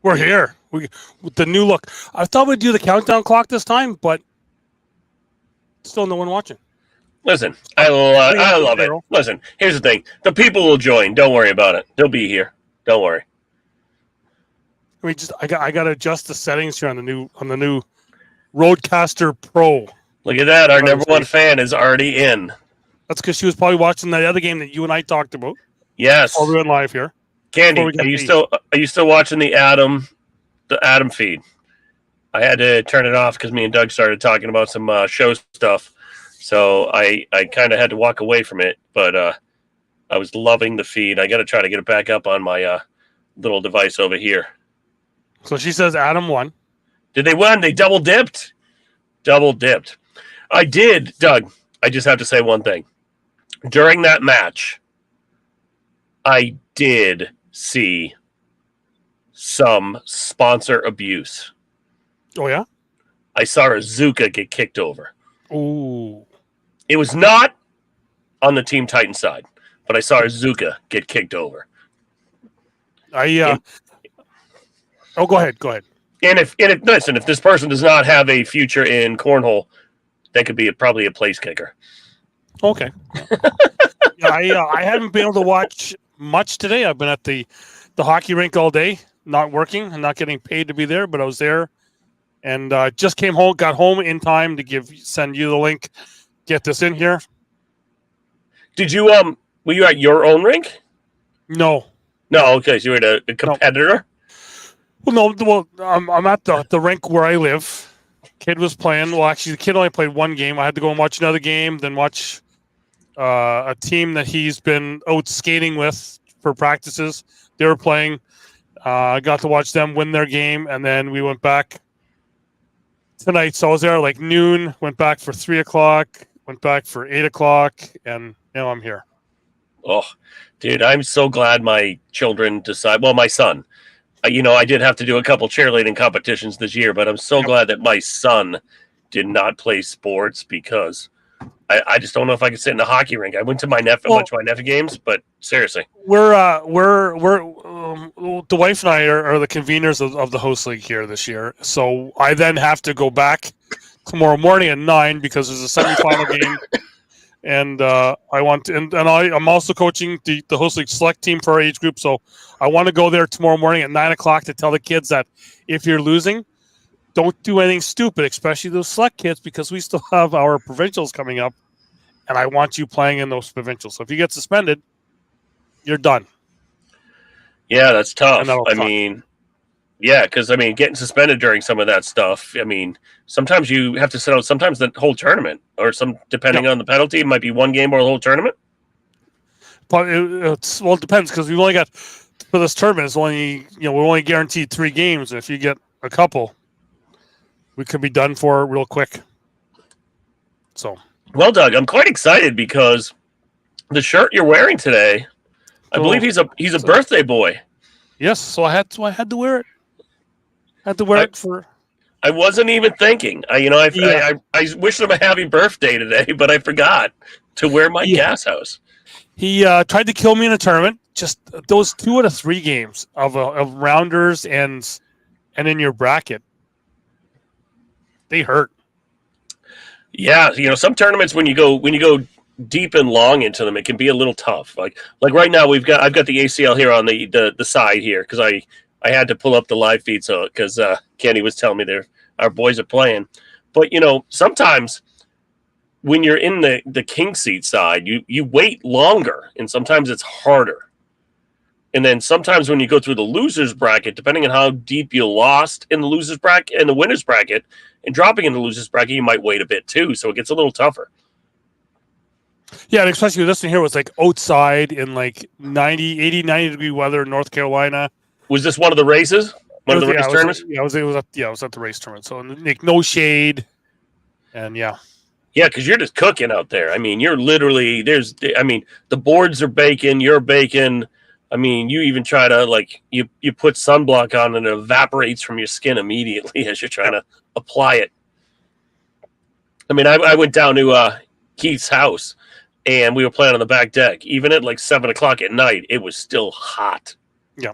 We're here. With the new look. I thought we'd do the countdown clock this time, but still no one watching. Listen, I love it. Listen, here's the thing: the people will join. Don't worry about it. They'll be here. Don't worry. I got to adjust the settings here on the new Roadcaster Pro. Look at that! Our number one fan is already in. That's because she was probably watching the other game that you and I talked about. Yes, we're in live here. Candy, are you still watching the Adam feed? I had to turn it off because me and Doug started talking about some show stuff, so I kind of had to walk away from it. But I was loving the feed. I got to try to get it back up on my little device over here. So she says Adam won. Did they win? They double dipped. I did, Doug. I just have to say one thing. During that match, I did see some sponsor abuse. Oh, yeah? I saw Azuka get kicked over. Ooh. It was not on the Team Titan side, but I saw Azuka get kicked over. Oh, go ahead. And if this person does not have a future in Cornhole, that could be probably a place kicker. Okay. I haven't been able to watch much today. I've been at the hockey rink all day, not working and not getting paid to be there, but I was there and just got home in time to send you the link, get this in here. Did you were you at your own rink? No. Okay, so you were at a competitor? No. Well, I'm at the rink where I live. Kid was playing. Well, actually, the kid only played one game. I had to go and watch another game, then watch a team that he's been out skating with for practices. They were playing. I got to watch them win their game, and then we went back tonight. So I was there like noon, went back for 3:00, went back for 8:00, and now I'm here. Oh, dude, I'm so glad my children my son. I did have to do a couple cheerleading competitions this year, but I'm so glad that my son did not play sports because I just don't know if I could sit in a hockey rink. I went to a bunch of my nephew games, but seriously, we're the wife and I are the conveners of the host league here this year. So I then have to go back tomorrow morning at 9 because there's a semifinal game, and I'm also coaching the host league select team for our age group. So I want to go there tomorrow morning at 9:00 to tell the kids that if you're losing, don't do anything stupid, especially those select kids, because we still have our provincials coming up, and I want you playing in those provincials. So if you get suspended, you're done. Yeah, that's tough. Because getting suspended during some of that stuff. Sometimes you have to sit out. Sometimes the whole tournament, or depending on the penalty, it might be one game or the whole tournament. But it depends because we've only got for this tournament. It's only we're only guaranteed 3 games. And if you get a couple, we could be done for real quick. So, well, Doug, I'm quite excited because the shirt you're wearing today, I believe he's a birthday boy. Yes, so I had to wear it. It for. I wasn't even thinking. I wish him a happy birthday today, but I forgot to wear my gas house. He tried to kill me in a tournament. Just those 2 out of 3 games of rounders and in your bracket. They hurt. Yeah, some tournaments when you go deep and long into them, it can be a little tough. Like right now, I've got the ACL here on the side here because I had to pull up the live feed because Kenny was telling me our boys are playing. But sometimes when you're in the king seat side, you wait longer, and sometimes it's harder. And then sometimes when you go through the losers bracket, depending on how deep you lost in the losers bracket and the winners bracket, and dropping in the losers bracket, you might wait a bit too. So it gets a little tougher. Yeah, and especially this one here was like outside in like 90 degree weather in North Carolina. Was this one of the races? One of the race tournaments? It was at the race tournament. So like no shade. And yeah. Yeah, because you're just cooking out there. You're literally the boards are baking, you're baking. You even try to you put sunblock on and it evaporates from your skin immediately as you're trying to apply it. I went down to Keith's house and we were playing on the back deck. Even at 7:00 at night, it was still hot. Yeah.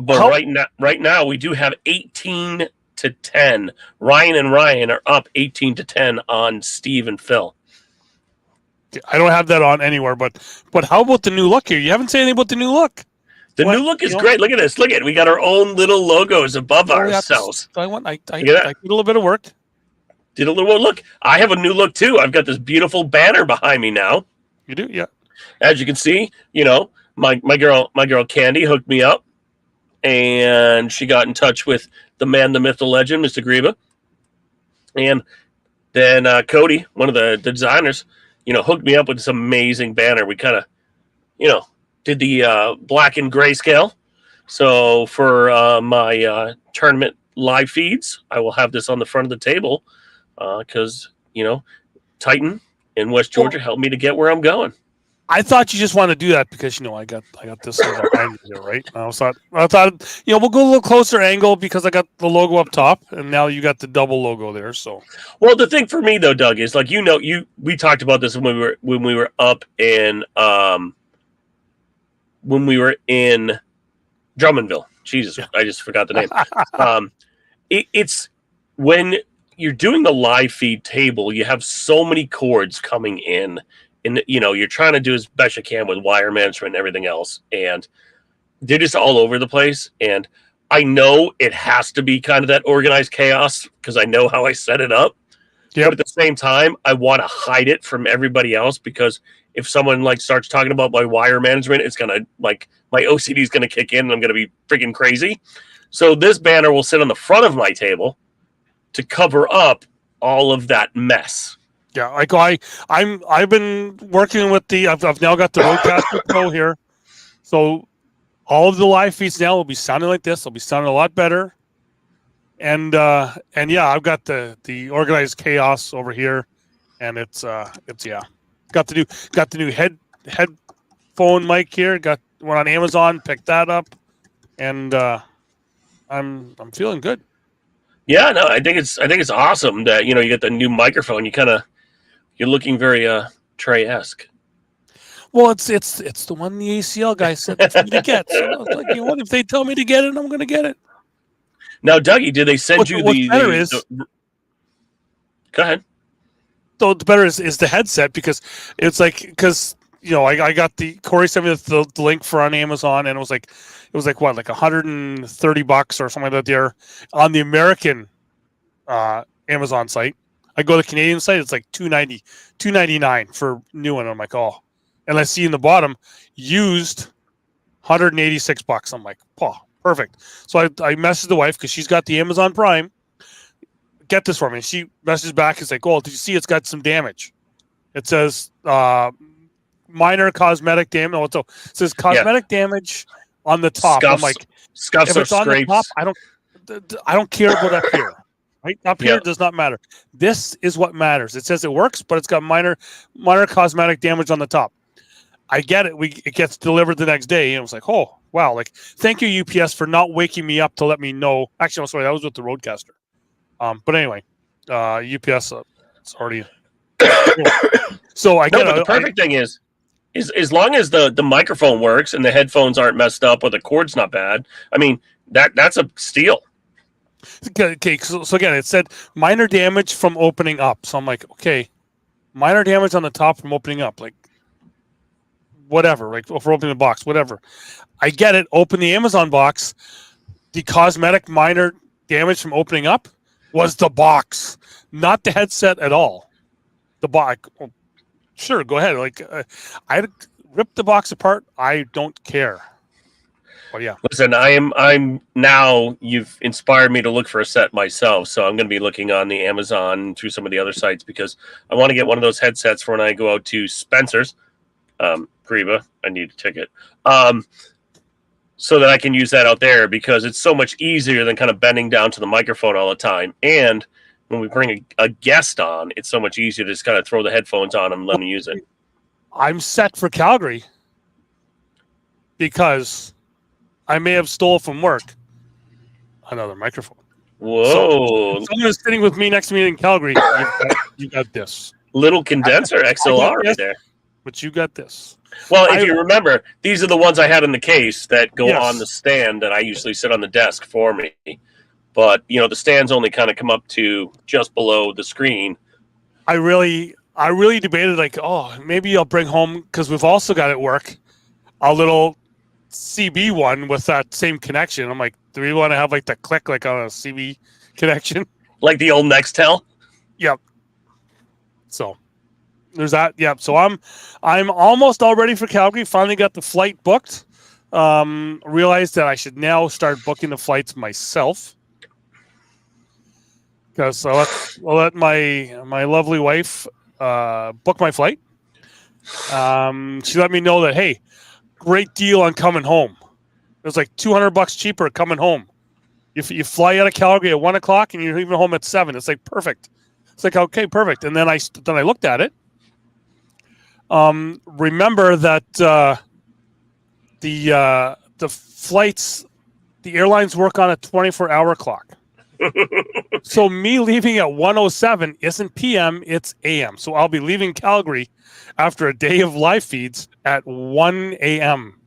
But right now we do have 18-10. Ryan and Ryan are up 18-10 on Steve and Phil. I don't have that on anywhere, but how about the new look here? You haven't said anything about the new look. The new look is great. Look at this. Look at it. We got our own little logos above ourselves. I did a little bit of work. Did a little look. I have a new look too. I've got this beautiful banner behind me now. You do, yeah. As you can see, my girl Candy hooked me up, and she got in touch with the man, the myth, the legend, Mr. Greba, and then Cody, one of the designers, hooked me up with this amazing banner. We kind of, did the black and grayscale. So for my tournament live feeds, I will have this on the front of the table because, Titan in West Georgia helped me to get where I'm going. I thought you just want to do that because I got this behind you, right? I thought we'll go a little closer angle because I got the logo up top, and now you got the double logo there. So, well, the thing for me though, Doug, is like we talked about this when we were up in Drummondville. Jesus, yeah. I just forgot the name. It's when you're doing the live feed table, you have so many cords coming in. And, you're trying to do as best you can with wire management and everything else. And they're just all over the place. And I know it has to be kind of that organized chaos because I know how I set it up. Yep. But at the same time, I want to hide it from everybody else because if someone starts talking about my wire management, it's going to my OCD is going to kick in and I'm going to be freaking crazy. So this banner will sit on the front of my table to cover up all of that mess. Yeah, I've been working with I've now got the Rodecaster Pro here, so all of the live feeds now will be sounding like this. They'll be sounding a lot better, and yeah, I've got the organized chaos over here, and it's got the new headphone mic here. Got one on Amazon. Picked that up, and I'm feeling good. Yeah, no, I think it's awesome that you get the new microphone. You're looking very Trey-esque. Well, it's the one the ACL guy said for me to get. So I was like, what if they tell me to get it? I'm going to get it. Now, Dougie, did they send you the? Go ahead. So the better is the headset because it's I got Corey sent me the link for on Amazon and it was like what, like $130 or something like that there on the American Amazon site. I go to the Canadian site, it's like $299 for new one. I'm like, oh, and I see in the bottom used $186. I'm like, oh, perfect. So I messaged the wife because she's got the Amazon Prime. Get this for me. She messages back. It's like, oh, did you see it's got some damage? It says minor cosmetic damage. No, it says cosmetic damage on the top. Scuffs, I'm like, scuffs if it's or on scrapes. the top, I don't care about up here. Right up here does not matter. This is what matters. It says it works, but it's got minor cosmetic damage on the top. I get it. It gets delivered the next day, and it was like, oh wow! Like, thank you UPS for not waking me up to let me know. Actually, I'm sorry, that was with the Rodecaster. But anyway, UPS it's already. So I get but the perfect thing is as long as the microphone works and the headphones aren't messed up or the cord's not bad. I mean that's a steal. Okay, so again, it said minor damage from opening up. So I'm like, okay, minor damage on the top from opening up, like whatever, like for opening the box, whatever. I get it. Open the Amazon box. The cosmetic minor damage from opening up was the box, not the headset at all. The box. Oh, sure, go ahead. Like I ripped the box apart. I don't care. But yeah. Listen, I'm now. You've inspired me to look for a set myself, so I'm going to be looking on the Amazon through some of the other sites because I want to get one of those headsets for when I go out to Spencer's. Greba, I need a ticket. So that I can use that out there because it's so much easier than kind of bending down to the microphone all the time. And when we bring a guest on, it's so much easier to just kind of throw the headphones on and let them use it. I'm set for Calgary because I may have stole from work another microphone. Whoa. So someone is sitting with me next to me in Calgary. You got this. Little condenser XLR right there. but you got this. Well, if you remember, these are the ones I had in the case that go Yes. on the stand that I usually sit on the desk for me. But, you know, the stands only kind of come up to just below the screen. I really debated, like, oh, maybe I'll bring home, because we've also got at work a little CB one with that same connection. I'm like, do we want to have like the click like on a CB connection? Like the old Nextel? Yep. So there's that. Yep. So I'm almost all ready for Calgary. Finally got the flight booked. Realized that I should now start booking the flights myself, because I'll let my lovely wife book my flight. She let me know that, hey, great deal on coming home. It was like $200 cheaper coming home. You fly out of Calgary at 1 o'clock and you're even home at 7. It's like perfect. It's like, okay, perfect. And then I looked at it. Remember that the flights, the airlines work on a 24-hour clock. So me leaving at 1:07 isn't PM, it's AM. So I'll be leaving Calgary after a day of live feeds at 1 a.m.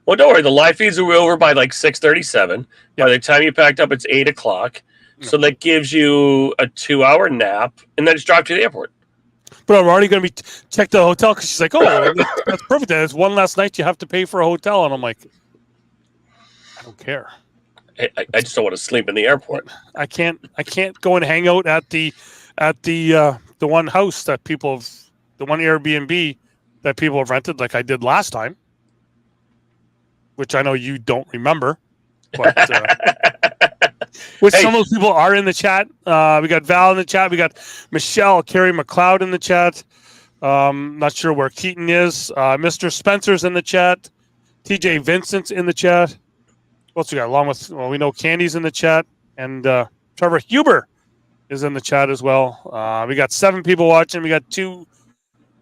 Well, don't worry. The live feeds are over by like 6:37. By the time you packed up, it's 8 o'clock. So that gives you a 2-hour nap, and then just drive to the airport. But I'm already going to be checked out a hotel, because she's like, oh, that's perfect. It's one last night you have to pay for a hotel. And I'm like, I don't care. I just don't want to sleep in the airport. I can't go and hang out at the one house that people have, the one Airbnb that people have rented, like I did last time, which I know you don't remember, but which some of those people are in the chat. We got Val in the chat. We got Michelle, Carrie McLeod in the chat. Not sure where Keaton is. Mr. Spencer's in the chat. TJ Vincent's in the chat. What else we got? Along with, well, we know Candy's in the chat, and Trevor Huber is in the chat as well. We got 7 people watching. We got 2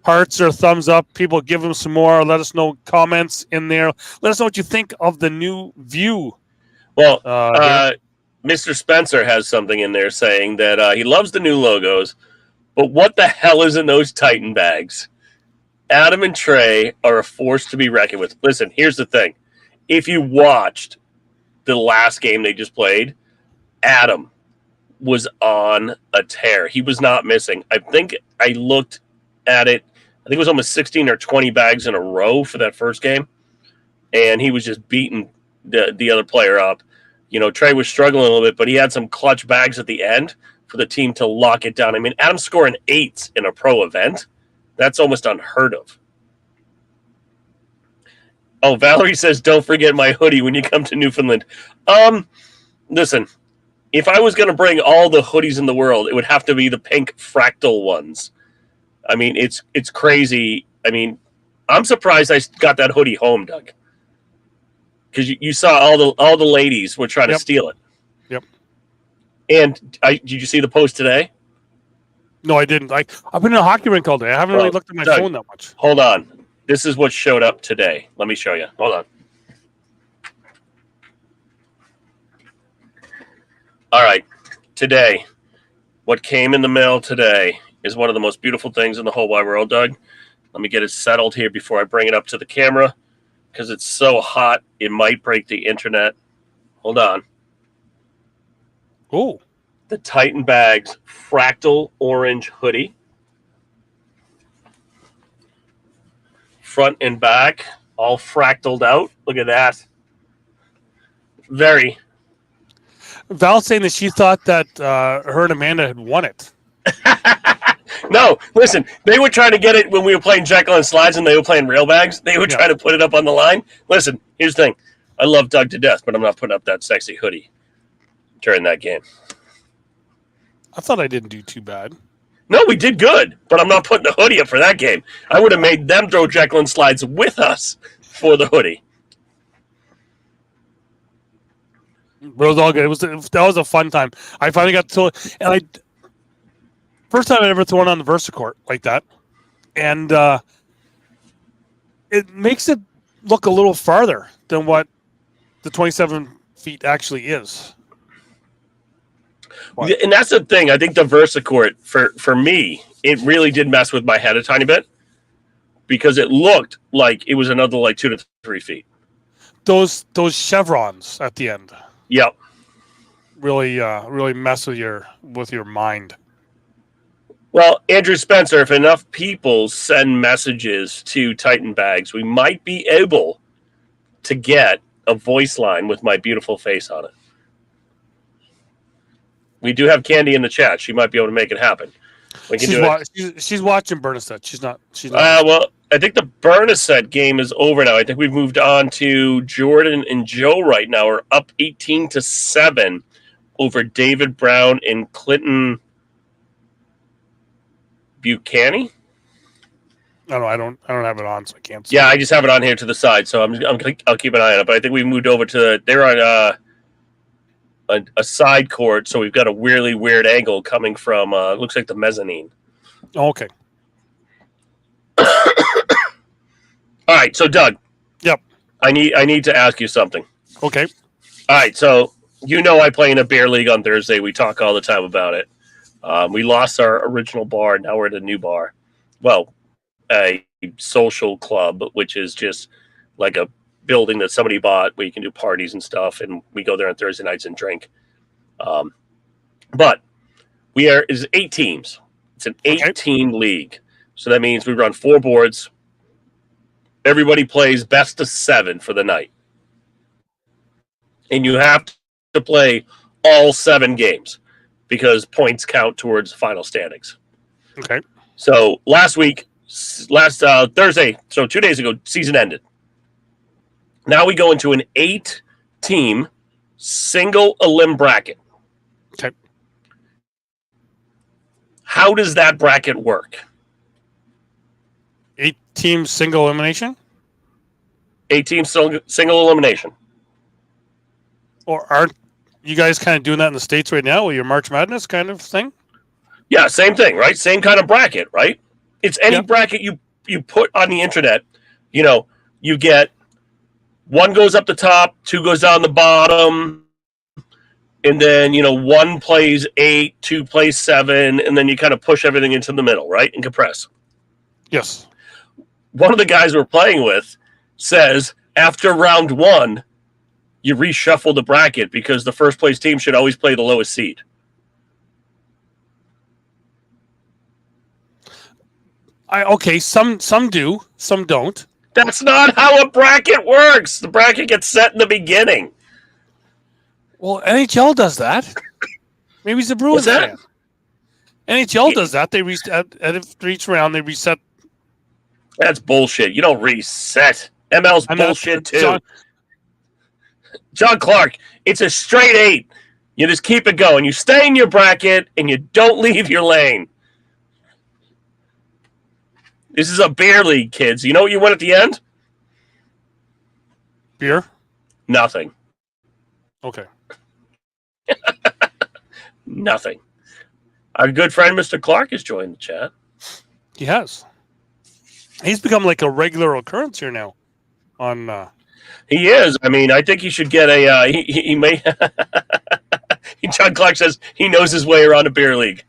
hearts or thumbs up. People, give them some more. Let us know comments in there. Let us know what you think of the new view. Well, Mr. Spencer has something in there saying that he loves the new logos, but what the hell is in those Titan bags? Adam and Trey are a force to be reckoned with. Listen, here's the thing. If you watched the last game they just played, Adam was on a tear. He was not missing. I think I looked at it. I think it was almost 16 or 20 bags in a row for that first game, and he was just beating the other player up. You know, Trey was struggling a little bit, but he had some clutch bags at the end for the team to lock it down. I mean, Adam scoring 8s in a pro event, that's almost unheard of. Oh, Valerie says, don't forget my hoodie when you come to Newfoundland. Listen, if I was going to bring all the hoodies in the world, it would have to be the pink fractal ones. I mean, it's crazy. I mean, I'm surprised I got that hoodie home, Doug. Because you saw all the ladies were trying to steal it. Yep. And did you see the post today? No, I didn't. I've been in a hockey rink all day. I haven't really looked at my phone that much. Hold on. This is what showed up today. Let me show you. Hold on. All right. Today, what came in the mail today is one of the most beautiful things in the whole wide world, Doug. Let me get it settled here before I bring it up to the camera, because it's so hot it might break the internet. Hold on. Oh. The Titan Bags fractal orange hoodie. Front and back, all fractaled out. Look at that. Very. Val saying that she thought that her and Amanda had won it. No, listen, they were trying to get it when we were playing Jekyll and Slides and they were playing rail bags. They were trying to put it up on the line. Listen, here's the thing. I love Doug to death, but I'm not putting up that sexy hoodie during that game. I thought I didn't do too bad. No, we did good, but I'm not putting the hoodie up for that game. I would have made them throw Jekyll and Slides with us for the hoodie. But it was all good. That was a fun time. I finally got to, and first time I ever thrown on the VersaCourt like that, and it makes it look a little farther than what the 27 feet actually is. And that's the thing. I think the VersaCourt, for me, it really did mess with my head a tiny bit. because it looked like it was another like 2 to 3 feet. Those chevrons at the end. Yep. Really mess with your mind. Well, Andrew Spencer, if enough people send messages to Titan Bags, we might be able to get a voice line with my beautiful face on it. We do have Candy in the chat. She might be able to make it happen. We can do it. She's watching Bernadette. She's not. Well, I think the Bernadette game is over now. I think we've moved on to Jordan and Joe right now. We're up 18-7 over David Brown and Clinton Buchanan. No, I don't have it on, so I can't see. Yeah, I just have it on here to the side, so I'll keep an eye on it. But I think we moved over to they're on a side court, so we've got a really weird angle coming from looks like the mezzanine. Okay. All right, so Doug. Yep. I need to ask you something. Okay. All right, so I play in a beer league on Thursday. We talk all the time about it. We lost our original bar. Now we're at a new bar. Well, a social club, which is just like a building that somebody bought where you can do parties and stuff, and we go there on Thursday nights and drink. But is 8 teams. It's an 8-team league. So that means we run 4 boards. Everybody plays best of 7 for the night. And you have to play all 7 games because points count towards final standings. Okay. So last Thursday, so 2 days ago, season ended. Now we go into an 8-team single elim bracket. Okay. How does that bracket work? 8-team single elimination? 8-team single elimination. Or aren't you guys kind of doing that in the States right now with your March Madness kind of thing? Yeah, same thing, right? Same kind of bracket, right? It's any bracket you put on the internet. You get 1 goes up the top, 2 goes down the bottom, and then 1 plays 8, 2 plays 7, and then you kind of push everything into the middle, right? And compress. Yes. One of the guys we're playing with says after round 1, you reshuffle the bracket because the first place team should always play the lowest seed. Some do, some don't. That's not how a bracket works. The bracket gets set in the beginning. Well, NHL does that. Maybe he's a Bruins fan. NHL does that. They at each round they reset. That's bullshit. You don't reset. ML's bullshit too. John Clark, it's a straight 8. You just keep it going. You stay in your bracket and you don't leave your lane. This is a beer league, kids. You know what you win at the end? Beer? Nothing. Okay. Nothing. Our good friend Mr. Clark has joined the chat. He has. He's become like a regular occurrence here now. He is. I mean, I think he should get a. He may. John Clark says he knows his way around a beer league.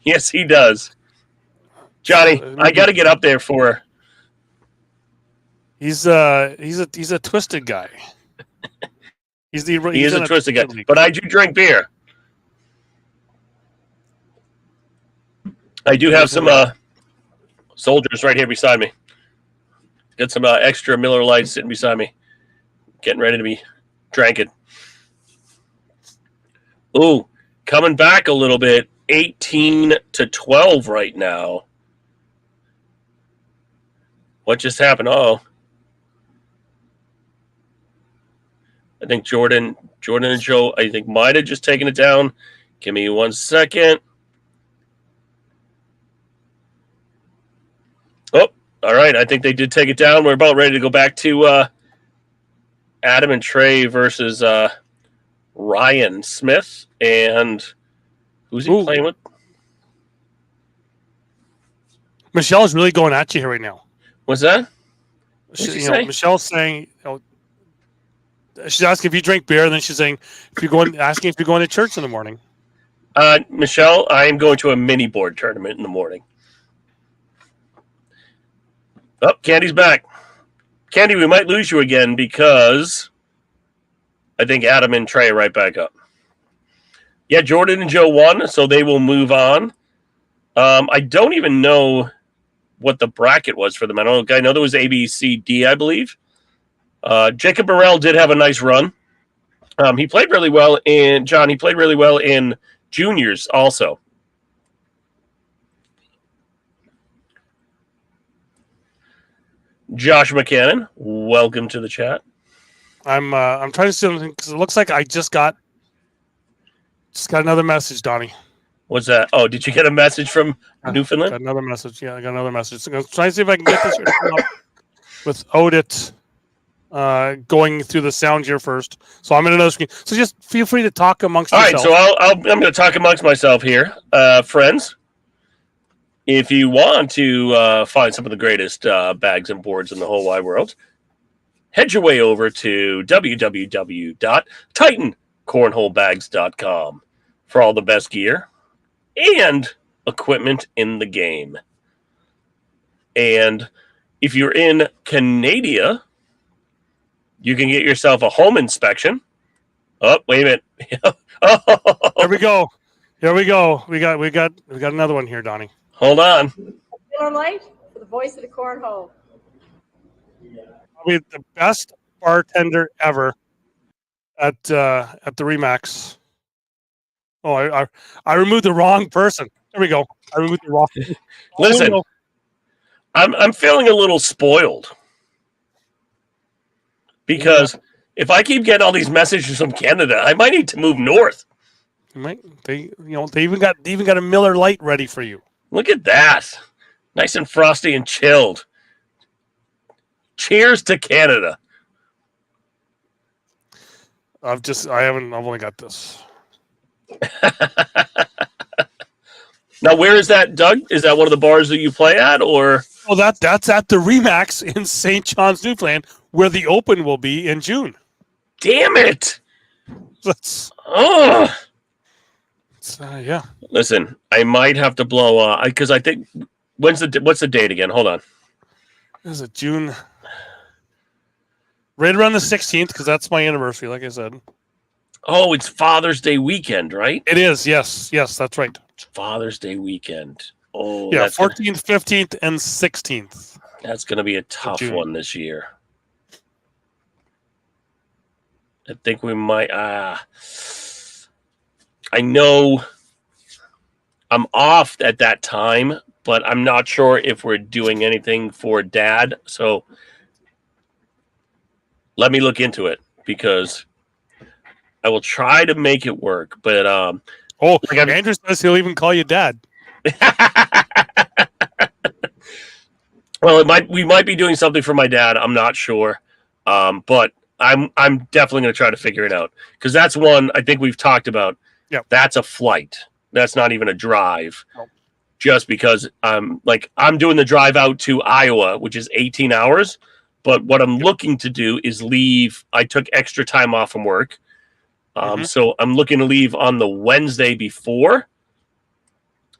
Yes, he does. Johnny, I got to get up there for. He's a twisted guy. He is a twisted guy, but I do drink beer. I do have some soldiers right here beside me. Got some extra Miller Lights sitting beside me, getting ready to be drinking. Ooh, coming back a little bit, 18-12 right now. What just happened? Oh, I think Jordan and Joe, I think might have just taken it down. Give me 1 second. Oh, all right. I think they did take it down. We're about ready to go back to Adam and Trey versus Ryan Smith. And who's he playing with? Michelle's really going at you here right now. What's that? Michelle's saying, she's asking if you drink beer, and then she's saying asking if you're going to church in the morning. Michelle, I am going to a mini board tournament in the morning. Oh, Candy's back. Candy, we might lose you again because I think Adam and Trey are right back up. Yeah, Jordan and Joe won, so they will move on. I don't even know what the bracket was for them. I know there was A, B, C, D, I believe. Jacob Burrell did have a nice run. He played really well in John. He played really well in juniors also. Josh McCannon, welcome to the chat. I'm trying to see something because it looks like I just got another message, Donnie. What's that? Oh, did you get a message from Newfoundland? Got another message. Yeah, I got another message. So I'm trying to see if I can get this without it going through the sound here first. So I'm in another screen. So just feel free to talk amongst yourselves. All right, so I'm going to talk amongst myself here. Friends, if you want to find some of the greatest bags and boards in the whole wide world, head your way over to www.titancornholebags.com for all the best gear and equipment in the game. And if you're in Canada, you can get yourself a home inspection. Oh, wait a minute. There we go. Here we go. We got another one here, Donnie. Hold on. Miller Lite for the voice of the cornhole. Probably the best bartender ever at the Remax. Oh, I removed the wrong person. There we go. I removed the wrong. Listen, I'm feeling a little spoiled because if I keep getting all these messages from Canada, I might need to move north. They even got a Miller Lite ready for you. Look at that, nice and frosty and chilled. Cheers to Canada. I've only got this. Now, where is that, Doug? Is that one of the bars that you play at, or? Oh, that's at the Remax in St. John's, Newfoundland, where the Open will be in June. Damn it! Yeah. Listen, I might have to blow because I think what's the date again? Hold on. Is it June? Right around the 16th, because that's my anniversary, like I said. Oh, it's Father's Day weekend, right? It is, yes, that's right. It's Father's Day weekend. Oh, yeah, 14th, 15th, and 16th. That's going to be a tough one this year. I think we might. I know I'm off at that time, but I'm not sure if we're doing anything for Dad. So let me look into it because I will try to make it work. But Andrew says he'll even call you Dad. Well, we might be doing something for my dad. I'm not sure, but I'm definitely going to try to figure it out because that's one I think we've talked about. Yeah, that's a flight. That's not even a drive. Nope. Just because I'm doing the drive out to Iowa, which is 18 hours. But what I'm looking to do is leave. I took extra time off from work, so I'm looking to leave on the Wednesday before.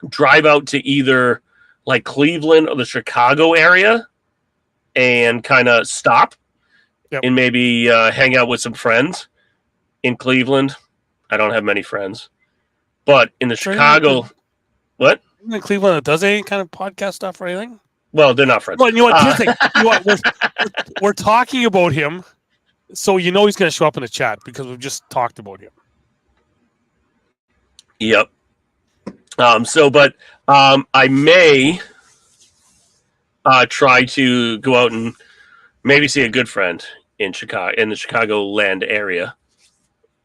Drive out to either like Cleveland or the Chicago area and kind of stop and maybe hang out with some friends in Cleveland. I don't have many friends, but in the Chicago, what? In Cleveland that does any kind of podcast stuff or anything? Well, they're not friends. Well, you know what? We're talking about him, so you know he's going to show up in the chat because we've just talked about him. Yep. But I may try to go out and maybe see a good friend in Chicago, in the Chicagoland area.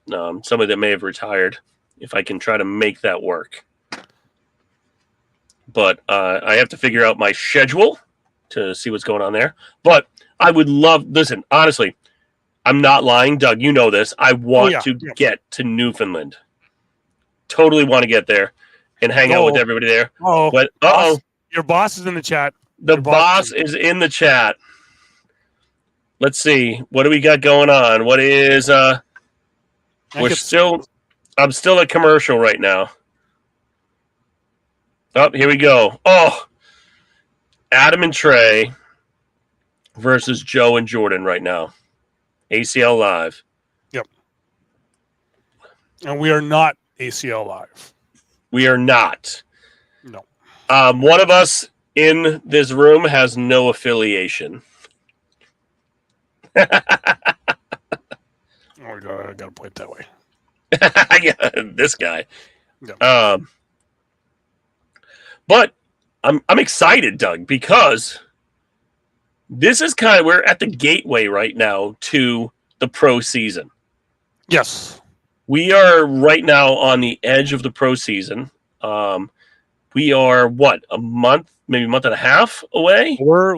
Somebody that may have retired, if I can try to make that work. But I have to figure out my schedule to see what's going on there. But I would listen, honestly, I'm not lying, Doug. You know this. I want to get to Newfoundland. Totally want to get there and hang out with everybody there. But your boss is in the chat. The boss is in the chat. Let's see. What do we got going on? What is I'm still at commercial right now. Oh, here we go. Oh, Adam and Trey versus Joe and Jordan right now. ACL Live. Yep. And we are not ACL Live. We are not. No. One of us in this room has no affiliation. Oh, I got to play it that way. Yeah, this guy. Yeah. But I'm excited, Doug, because this is we're at the gateway right now to the pro season. Yes. We are right now on the edge of the pro season. We are a month, maybe a month and a half away. We're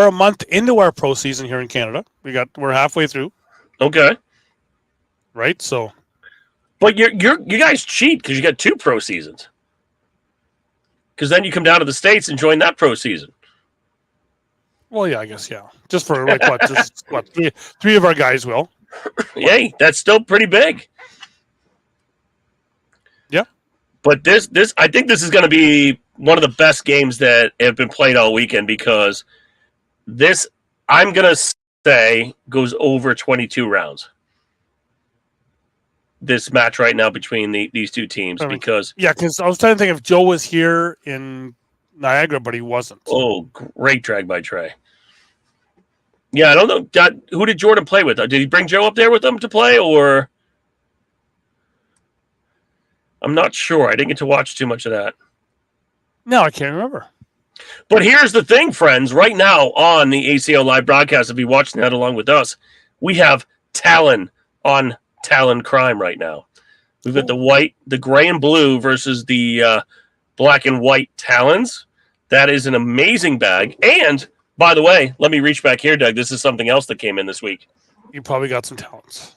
a month into our pro season here in Canada. We're halfway through. Okay. Right. So. But you guys cheat because you got 2 pro seasons. Because then you come down to the States and join that pro season. Well, yeah, I guess, yeah. Just for three of our guys will. Yay, that's still pretty big. Yeah. But this I think this is going to be one of the best games that have been played all weekend, because this, I'm going to say, goes over 22 rounds. This match right now between these two teams, because I was trying to think if Joe was here in Niagara, but he wasn't. Oh, great drag by Trey. Yeah, I don't know. Who did Jordan play with? Did he bring Joe up there with him to play, or I'm not sure. I didn't get to watch too much of that. No, I can't remember. But here's the thing, friends. Right now on the ACO Live broadcast, if you're watching that along with us, we have Talon on Talon Crime right now. We've got the gray and blue versus the black and white Talons. That is an amazing bag. And, by the way, let me reach back here, Doug. This is something else that came in this week. You probably got some talents.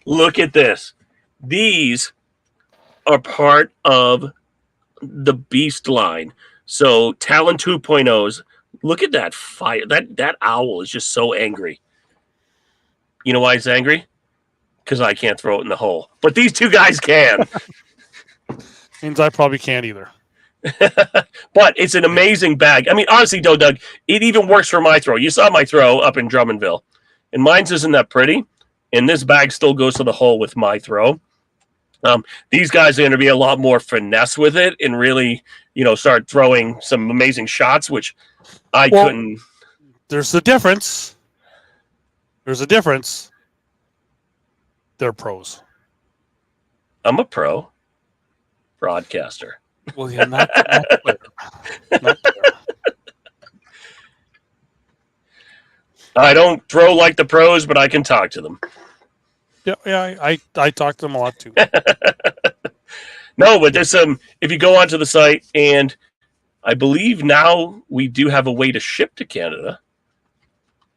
Look at this. These are part of the Beast line. So, Talon 2.0s. Look at that fire. That owl is just so angry. You know why he's angry? Because I can't throw it in the hole. But these two guys can. Means I probably can't either. But it's an amazing bag. I mean, honestly, Doug, it even works for my throw. You saw my throw up in Drummondville. And mine's isn't that pretty. And this bag still goes to the hole with my throw. These guys are going to be a lot more finesse with it and really, start throwing some amazing shots, which I couldn't. There's a difference. They're pros. I'm a pro broadcaster. Well, yeah, not player. Not player. I don't throw like the pros, but I can talk to them. Yeah, I talk to them a lot too. No, but there's if you go onto the site, and I believe now we do have a way to ship to Canada.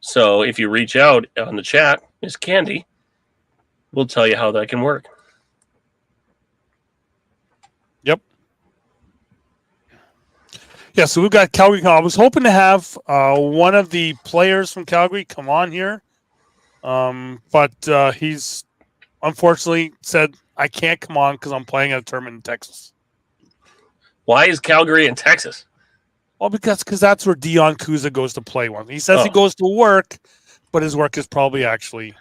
So if you reach out on the chat, Miss Candy, we'll tell you how that can work. Yep. Yeah, so we've got Calgary. I was hoping to have one of the players from Calgary come on here, but he's unfortunately said, I can't come on because I'm playing at a tournament in Texas. Why is Calgary in Texas? Well, because that's where Dion Kuza goes to play one. He says he goes to work, but his work is probably actually...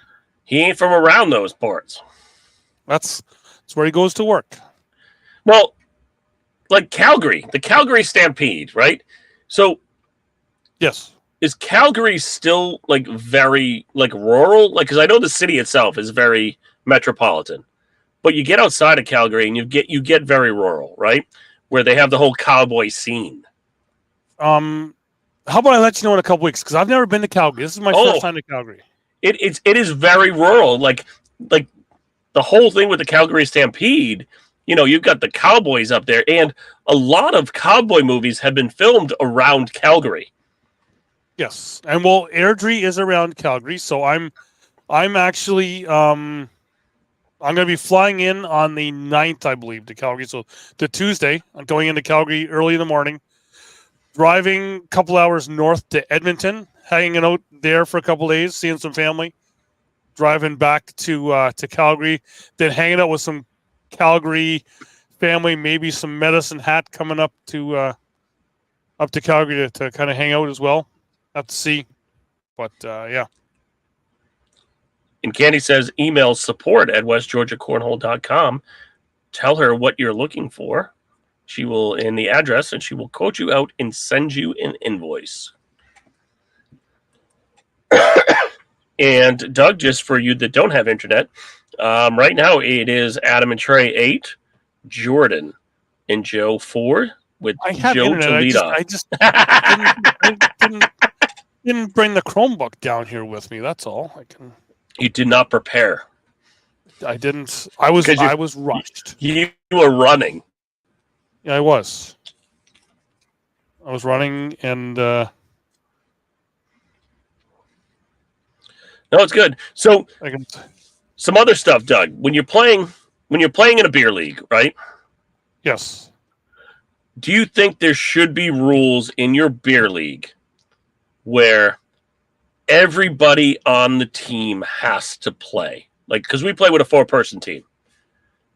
He ain't from around those parts. That's where he goes to work. Well, like Calgary, the Calgary Stampede, right? So, yes, is Calgary still very rural? Because I know the city itself is very metropolitan, but you get outside of Calgary and you get very rural, right? Where they have the whole cowboy scene. How about I let you know in a couple weeks, because I've never been to Calgary. This is my first time to Calgary. It is very rural, like the whole thing with the Calgary Stampede. You've got the cowboys up there, and a lot of cowboy movies have been filmed around Calgary. Yes, and Airdrie is around Calgary, so I'm actually I'm going to be flying in on the 9th, I believe, to Calgary. So the Tuesday, I'm going into Calgary early in the morning, driving a couple hours north to Edmonton, hanging out there for a couple days, seeing some family, driving back to Calgary, then hanging out with some Calgary family, maybe some Medicine Hat coming up up to Calgary to kind of hang out as well. Have to see, but yeah. And Candy says email support@westgeorgiacornhole.com. Tell her what you're looking for. She will in the address, and she will quote you out and send you an invoice. And Doug, just for you that don't have internet, right now it is Adam and Trey 8, Jordan and Joe 4 with I have Joe internet. to lead off. I just didn't bring the Chromebook down here with me. That's all. You did not prepare. I didn't. I was rushed. You were running. Yeah, I was. I was running, and no, it's good. So some other stuff, Doug. When you're playing in a beer league, right? Yes. Do you think there should be rules in your beer league where everybody on the team has to play? Like, because we play with a 4-person team.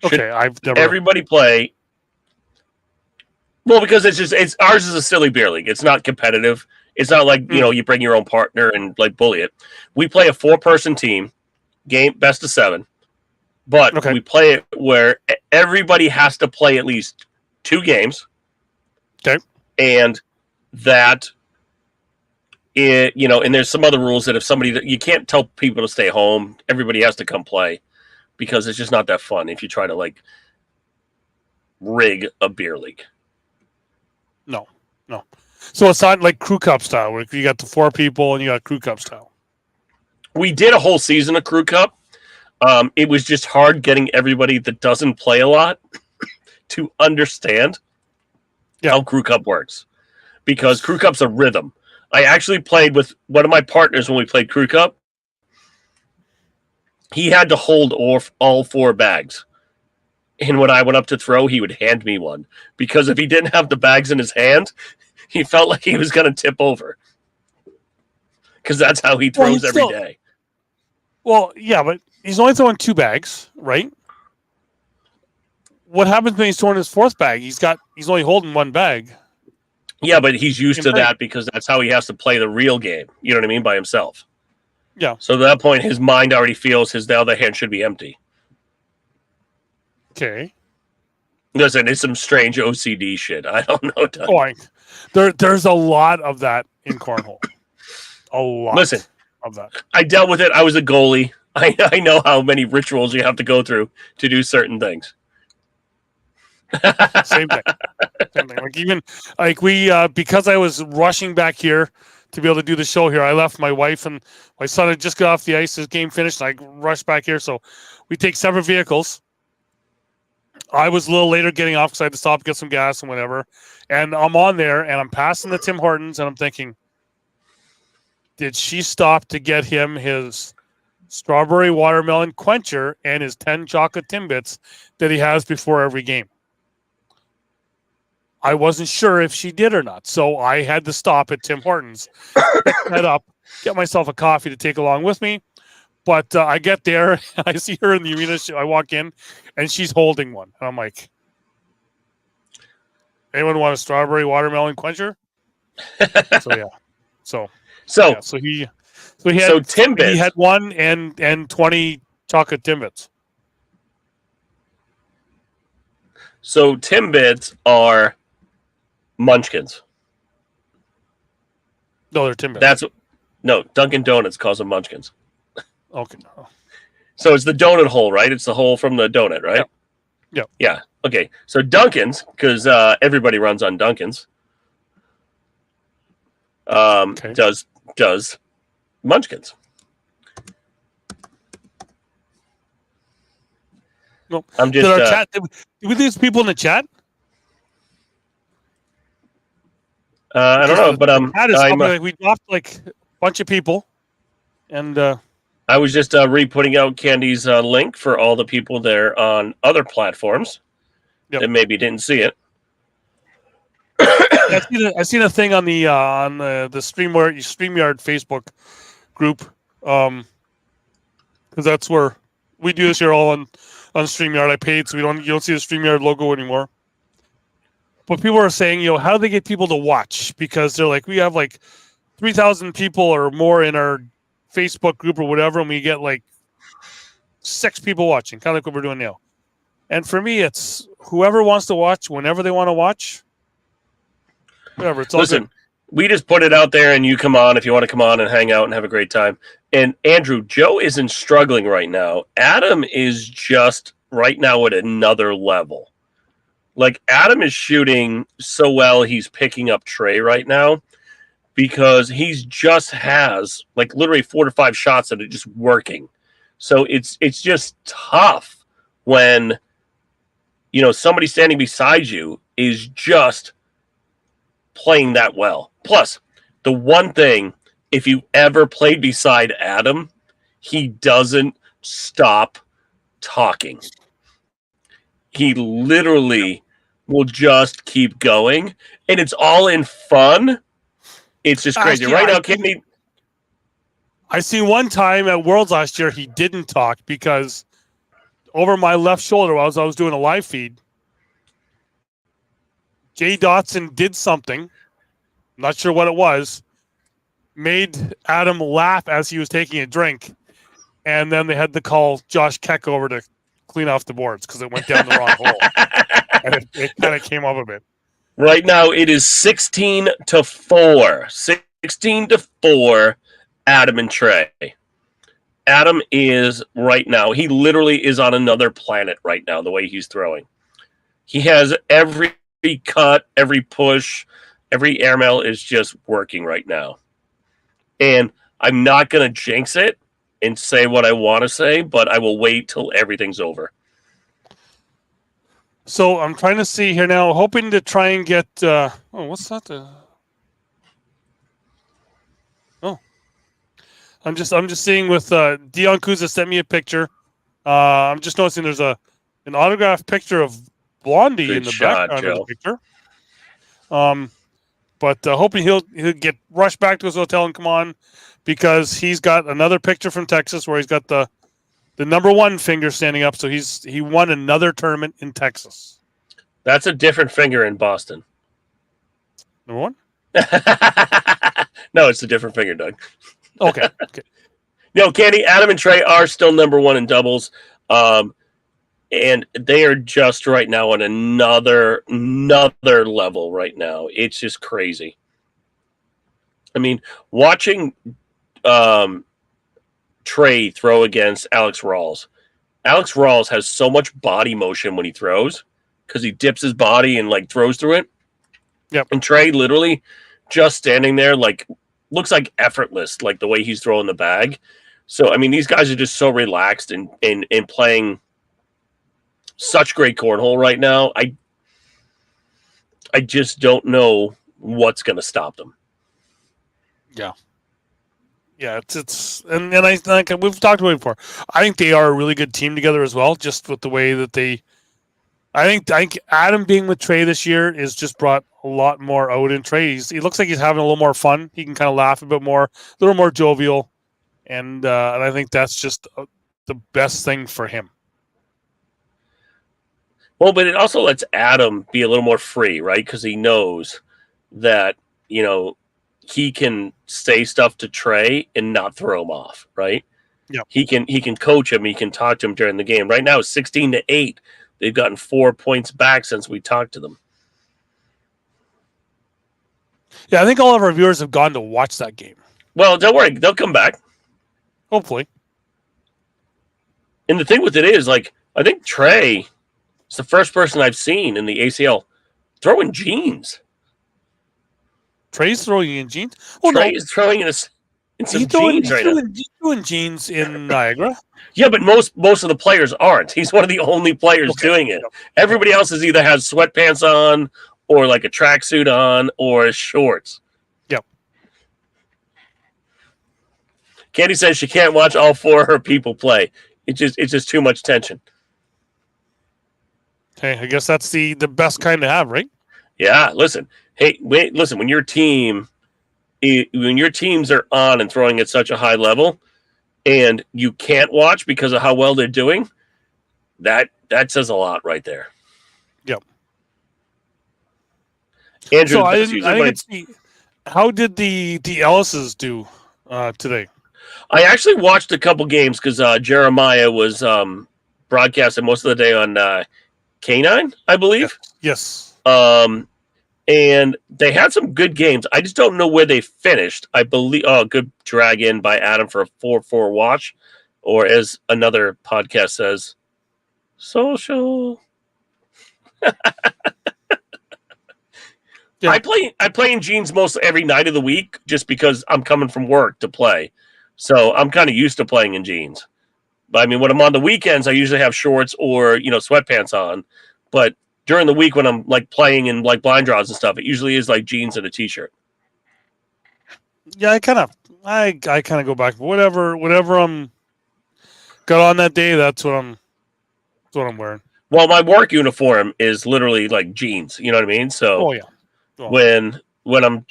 Should I've never. Everybody play. Well, because ours is a silly beer league. It's not competitive. It's not like, you bring your own partner and like bully it. We play a 4-person team, game best of 7, but we play it where everybody has to play at least 2 games. Okay. And that, and there's some other rules that if you can't tell people to stay home, everybody has to come play because it's just not that fun if you try to like rig a beer league. No. So it's not like crew cup style where you got the 4 people and you got crew cup style. We did a whole season of crew cup. It was just hard getting everybody that doesn't play a lot to understand how crew cup works, because crew cup's a rhythm. I actually played with one of my partners when we played crew cup. He had to hold all 4 bags. And when I went up to throw, he would hand me one, because if he didn't have the bags in his hand, he felt like he was going to tip over, because that's how he throws every day. Well, yeah, but he's only throwing 2 bags, right? What happens when he's throwing his 4th bag? He's only holding 1 bag. Yeah, but he's used to that because that's how he has to play the real game. You know what I mean? By himself. Yeah. So at that point, his mind already feels the other hand should be empty. Okay. Listen, it's some strange OCD shit. I don't know. There's a lot of that in cornhole. A lot. Listen, of that. I dealt with it. I was a goalie. I know how many rituals you have to go through to do certain things. Same thing. Like even like we because I was rushing back here to be able to do the show here, I left my wife and my son had just got off the ice. His game finished, and I rushed back here. So we take separate vehicles. I was a little later getting off because I had to stop, get some gas and whatever. And I'm on there and I'm passing the Tim Hortons and I'm thinking, did she stop to get him his strawberry watermelon quencher and his 10 chocolate Timbits that he has before every game? I wasn't sure if she did or not. So I had to stop at Tim Hortons, pick that up, get myself a coffee to take along with me. But I get there, and I see her in the arena. I walk in, and she's holding one. And I'm like, anyone want a strawberry watermelon quencher? So yeah. So he had Timbits. He had 1 and 20 chocolate Timbits. So Timbits are Munchkins. No, they're Timbits. Dunkin' Donuts calls them Munchkins. Okay. So it's the donut hole, right? It's the hole from the donut, right? Yep. Yeah. Okay. So Dunkin's, because everybody runs on Dunkin's, does Munchkins. No. I'm just. Did we lose people in the chat? I don't know, but we dropped like a bunch of people, and I was just re-putting out Candy's link for all the people there on other platforms that maybe didn't see it. I seen a thing on the StreamYard Facebook group, because that's where we do this here all on StreamYard. I paid, so you don't see the StreamYard logo anymore. But people are saying, how do they get people to watch? Because they're like, we have like 3,000 people or more in our Facebook group or whatever, and we get like 6 people watching, kind of like what we're doing now. And for me, it's whoever wants to watch, whenever they want to watch, whatever. It's all good. We just put it out there, and you come on if you want to come on and hang out and have a great time. And Andrew, Joe isn't struggling right now. Adam is just right now at another level. Like, Adam is shooting so well, he's picking up Trey right now because he's just has like literally 4 to 5 shots that are just working. So it's just tough when somebody standing beside you is just playing that well. Plus, the one thing, if you ever played beside Adam, he doesn't stop talking. He literally will just keep going, and it's all in fun. It's just crazy. Actually, right now, Kidney. I seen one time at Worlds last year, he didn't talk because over my left shoulder, while I was doing a live feed, Jay Dotson did something, not sure what it was, made Adam laugh as he was taking a drink, and then they had to call Josh Keck over to clean off the boards because it went down the wrong hole. And it kind of came up a bit. Right now, it is 16-4. 16-4, Adam and Trey. Adam is right now, he literally is on another planet right now, the way he's throwing. He has every cut, every push, every airmail is just working right now. And I'm not going to jinx it and say what I want to say, but I will wait till everything's over. So I'm trying to see here now, hoping to try and get. What's that? I'm just seeing with Dion Kuza sent me a picture. I'm just noticing there's an autographed picture of Blondie in the background of the picture. But hoping he'll get rushed back to his hotel and come on, because he's got another picture from Texas where he's got the number 1 finger standing up. So he won another tournament in Texas. That's a different finger in Boston. Number 1? No, it's a different finger, Doug. Okay. No, Candy, Adam and Trey are still number 1 in doubles. And they are just right now on another level right now. It's just crazy. I mean, watching Trey throw against Alex Rawls. Alex Rawls has so much body motion when he throws because he dips his body and like throws through it. Yep. And Trey literally just standing there, like, looks like effortless, like the way he's throwing the bag. So, I mean, these guys are just so relaxed and playing such great cornhole right now. I just don't know what's going to stop them. Yeah, it's and I think we've talked about it before. I think they are a really good team together as well, just with the way that they. I think Adam being with Trey this year is just brought a lot more out in Trey. He looks like he's having a little more fun. He can kind of laugh a bit more, a little more jovial, and I think that's just the best thing for him. Well, but it also lets Adam be a little more free, right? Because he knows that, he can say stuff to Trey and not throw him off, right? Yeah. He can coach him. He can talk to him during the game. Right now, it's 16-8. They've gotten 4 points back since we talked to them. Yeah, I think all of our viewers have gone to watch that game. Well, don't worry. They'll come back. Hopefully. And the thing with it is, like, I think Trey is the first person I've seen in the ACL throwing jeans. Trey's throwing in jeans? Well, Trey is throwing in some jeans right now. He's doing jeans in Niagara. Yeah, but most of the players aren't. He's one of the only players doing it. Everybody else is either has sweatpants on or like a tracksuit on or shorts. Yep. Candy says she can't watch all 4 of her people play. It's just too much tension. Okay, I guess that's the best kind to have, right? Yeah, listen. Hey, listen, when your teams are on and throwing at such a high level and you can't watch because of how well they're doing, that says a lot right there. Yep. Andrew, So I that's didn't. usually I my. didn't get to see. How did the Ellises do today? I actually watched a couple games because Jeremiah was broadcasting most of the day on K9, I believe. Yes. And they had some good games. I just don't know where they finished. I believe. Oh, good drag in by Adam for a 4-4 watch, or as another podcast says, social. Yeah. I play in jeans most every night of the week just because I'm coming from work to play. So I'm kind of used to playing in jeans. But I mean, when I'm on the weekends, I usually have shorts or sweatpants on. But during the week when I'm like playing in like blind draws and stuff, it usually is like jeans and a t-shirt. Yeah, I kind of go back. Whatever I'm got on that day, that's what I'm wearing. Well, my work uniform is literally like jeans. You know what I mean? So Oh yeah. Oh. when I'm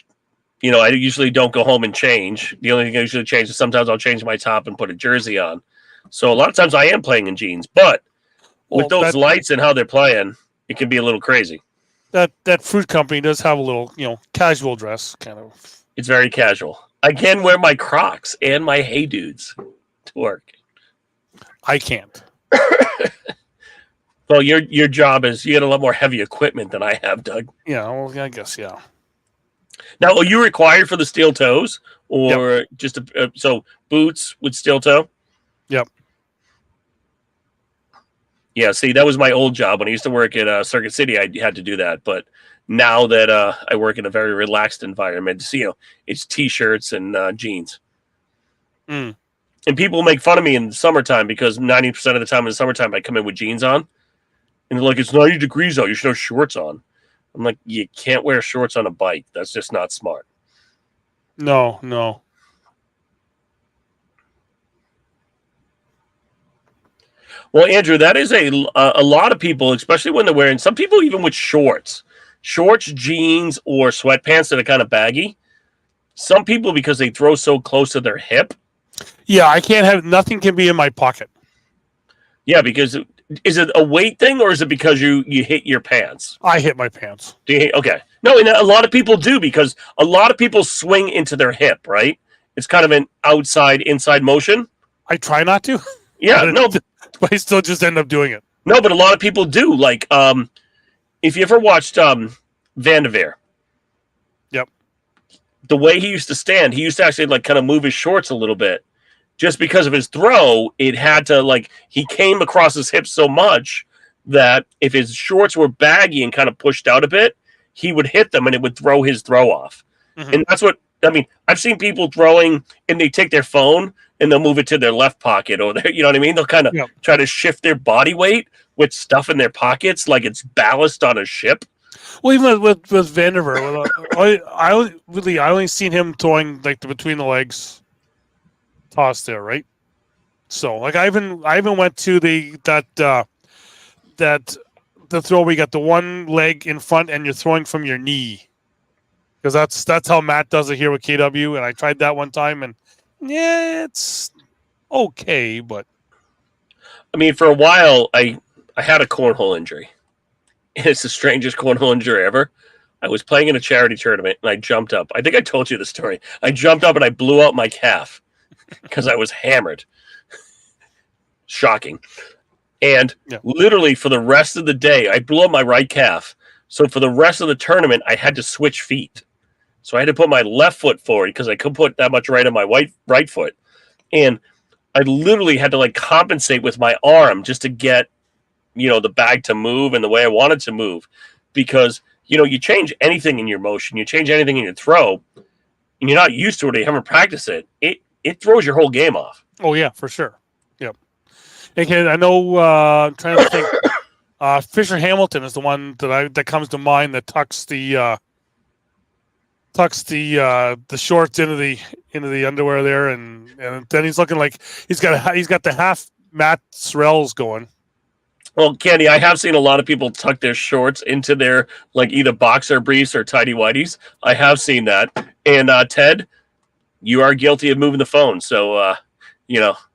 I usually don't go home and change. The only thing I usually change is sometimes I'll change my top and put a jersey on. So a lot of times I am playing in jeans, but with those lights and how they're playing, it can be a little crazy. That fruit company does have a little, casual dress kind of. It's very casual. I can wear my Crocs and my Hey Dudes to work. I can't. Well, your job is you get a lot more heavy equipment than I have, Doug. Yeah, well, I guess yeah. Now, are you required for the steel toes, or just so boots with steel toe? Yep. Yeah. See, that was my old job when I used to work at Circuit City. I had to do that, but now that I work in a very relaxed environment, it's t-shirts and jeans. Mm. And people make fun of me in the summertime because 90% of the time in the summertime I come in with jeans on, and they're like, "It's 90 degrees out. You should have shorts on." I'm like, you can't wear shorts on a bike. That's just not smart. No. Well, Andrew, that is a lot of people, especially when they're wearing, some people even with shorts, jeans, or sweatpants that are kind of baggy. Some people, because they throw so close to their hip. Yeah, I can't have, nothing can be in my pocket. Yeah, because is it a weight thing or is it because you hit your pants? I hit my pants. Okay. No, and a lot of people do because a lot of people swing into their hip, right? It's kind of an outside-inside motion. I try not to. Yeah, but I still just end up doing it. No, but a lot of people do. Like, if you ever watched Vanderveer. Yep. The way he used to stand, he used to actually like kind of move his shorts a little bit. Just because of his throw, it had to he came across his hips so much that if his shorts were baggy and kind of pushed out a bit, he would hit them and it would throw his throw off. Mm-hmm. And that's what, I mean, I've seen people throwing and they take their phone and they'll move it to their left pocket or their, you know what I mean? They'll kind of try to shift their body weight with stuff in their pockets like it's ballast on a ship. Well, even with Vanderveer, I only seen him throwing like between the legs toss there, right? So I even went to the throw where you got the one leg in front and you're throwing from your knee, because that's how Matt does it here with KW, and I tried that one time and yeah, it's okay, but I mean, for a while I had a cornhole injury. It's the strangest cornhole injury ever. I was playing in a charity tournament and I jumped up. I think I told you the story. I jumped up and I blew out my calf because I was hammered. Shocking. And literally for the rest of the day, I blew up my right calf. So for the rest of the tournament, I had to switch feet. So I had to put my left foot forward because I couldn't put that much right on my right foot. And I literally had to compensate with my arm just to get, the bag to move and the way I wanted to move. Because, you change anything in your motion, you change anything in your throw, and you're not used to it or you haven't practiced it, it throws your whole game off. Oh, yeah, for sure. Yep. Okay, I know, I'm trying to think. Fisher Hamilton is the one that comes to mind that tucks the shorts into the underwear there, and then he's looking like he's got the half Matt Sorrells going. Well, Candy, I have seen a lot of people tuck their shorts into their either boxer briefs or tighty whities. I have seen that. And Ted, you are guilty of moving the phone. So,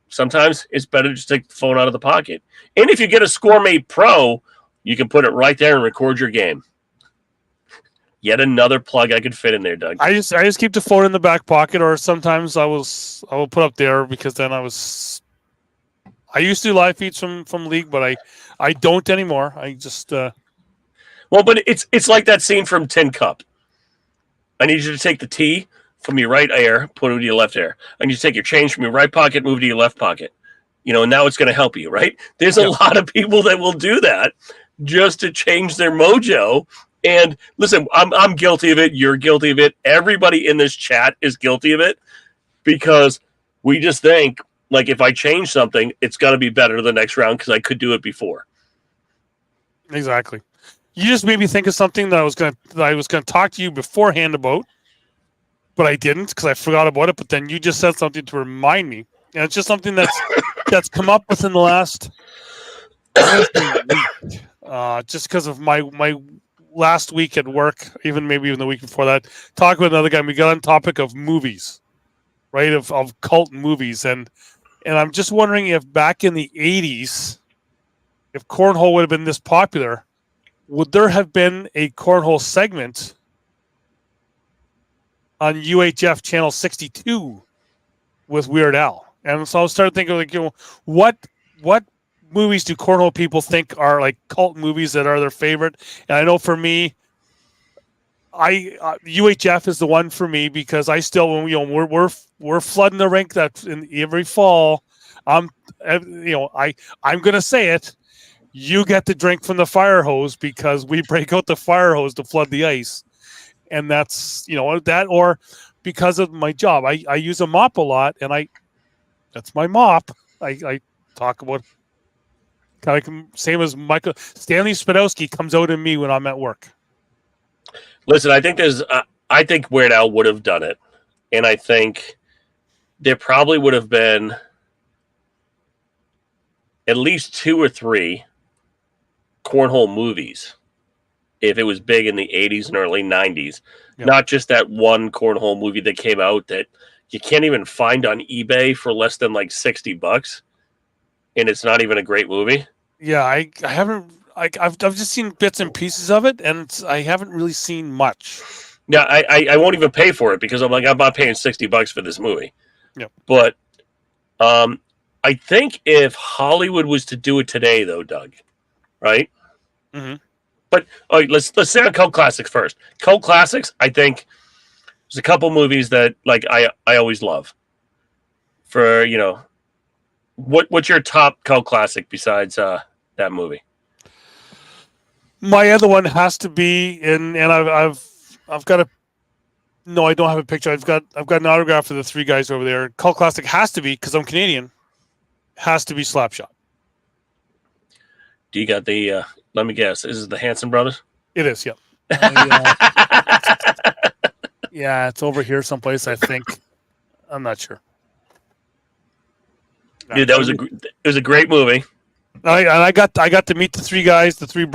sometimes it's better to just take the phone out of the pocket. And if you get a ScoreMate Pro, you can put it right there and record your game. Yet another plug I could fit in there, Doug. I just keep the phone in the back pocket, or sometimes I will put up there because then I used to do live feeds from League, but I don't anymore. I just Well, but it's like that scene from Tin Cup. I need you to take the tea from your right ear, put it to your left ear. I need you to take your change from your right pocket, move it to your left pocket. Now it's going to help you, right? There's a lot of people that will do that just to change their mojo. And listen, I'm guilty of it. You're guilty of it. Everybody in this chat is guilty of it because we just think, like, if I change something, it's got to be better the next round because I could do it before. Exactly. You just made me think of something that I was gonna talk to you beforehand about, but I didn't because I forgot about it. But then you just said something to remind me, and it's just something that's come up within the last week. Just because of my last week at work, maybe even the week before that, talking with another guy, and we got on topic of movies, right? Of cult movies, and I'm just wondering if back in the 80s, if cornhole would have been this popular, would there have been a cornhole segment on UHF channel 62 with Weird Al? And so I started thinking, like, what movies do cornhole people think are like cult movies that are their favorite? And I know for me, UHF is the one for me because I still, we're flooding the rink that in every fall. I'm gonna say it. You get to drink from the fire hose because we break out the fire hose to flood the ice, and that's that, or because of my job, I use a mop a lot, and that's my mop. I talk about kind of same as Michael Stanley Spadowski comes out in me when I'm at work. Listen, I think I think Weird Al would have done it, and I think there probably would have been at least 2 or 3 cornhole movies if it was big in the 80s and early 90s. Yep. Not just that one cornhole movie that came out that you can't even find on eBay for less than like $60, and it's not even a great movie. Yeah, I haven't. I've just seen bits and pieces of it, and I haven't really seen much. Yeah, I won't even pay for it because I'm not paying $60 for this movie. Yep. But I think if Hollywood was to do it today, though, Doug, right? Mm-hmm. But let's say on cult classics first. Cult classics, I think there's a couple movies that like I always love. For what's your top cult classic besides that movie? My other one has to be and I've got a no, I don't have a picture. I've got an autograph for the 3 guys over there. Cult classic has to be because I'm Canadian. Has to be Slapshot. Do you got the? Let me guess. Is it the Hanson brothers? It is. Yep. Yeah, it's over here someplace. I think. I'm not sure. Dude, it was a great movie. I got to meet the 3 guys, the 3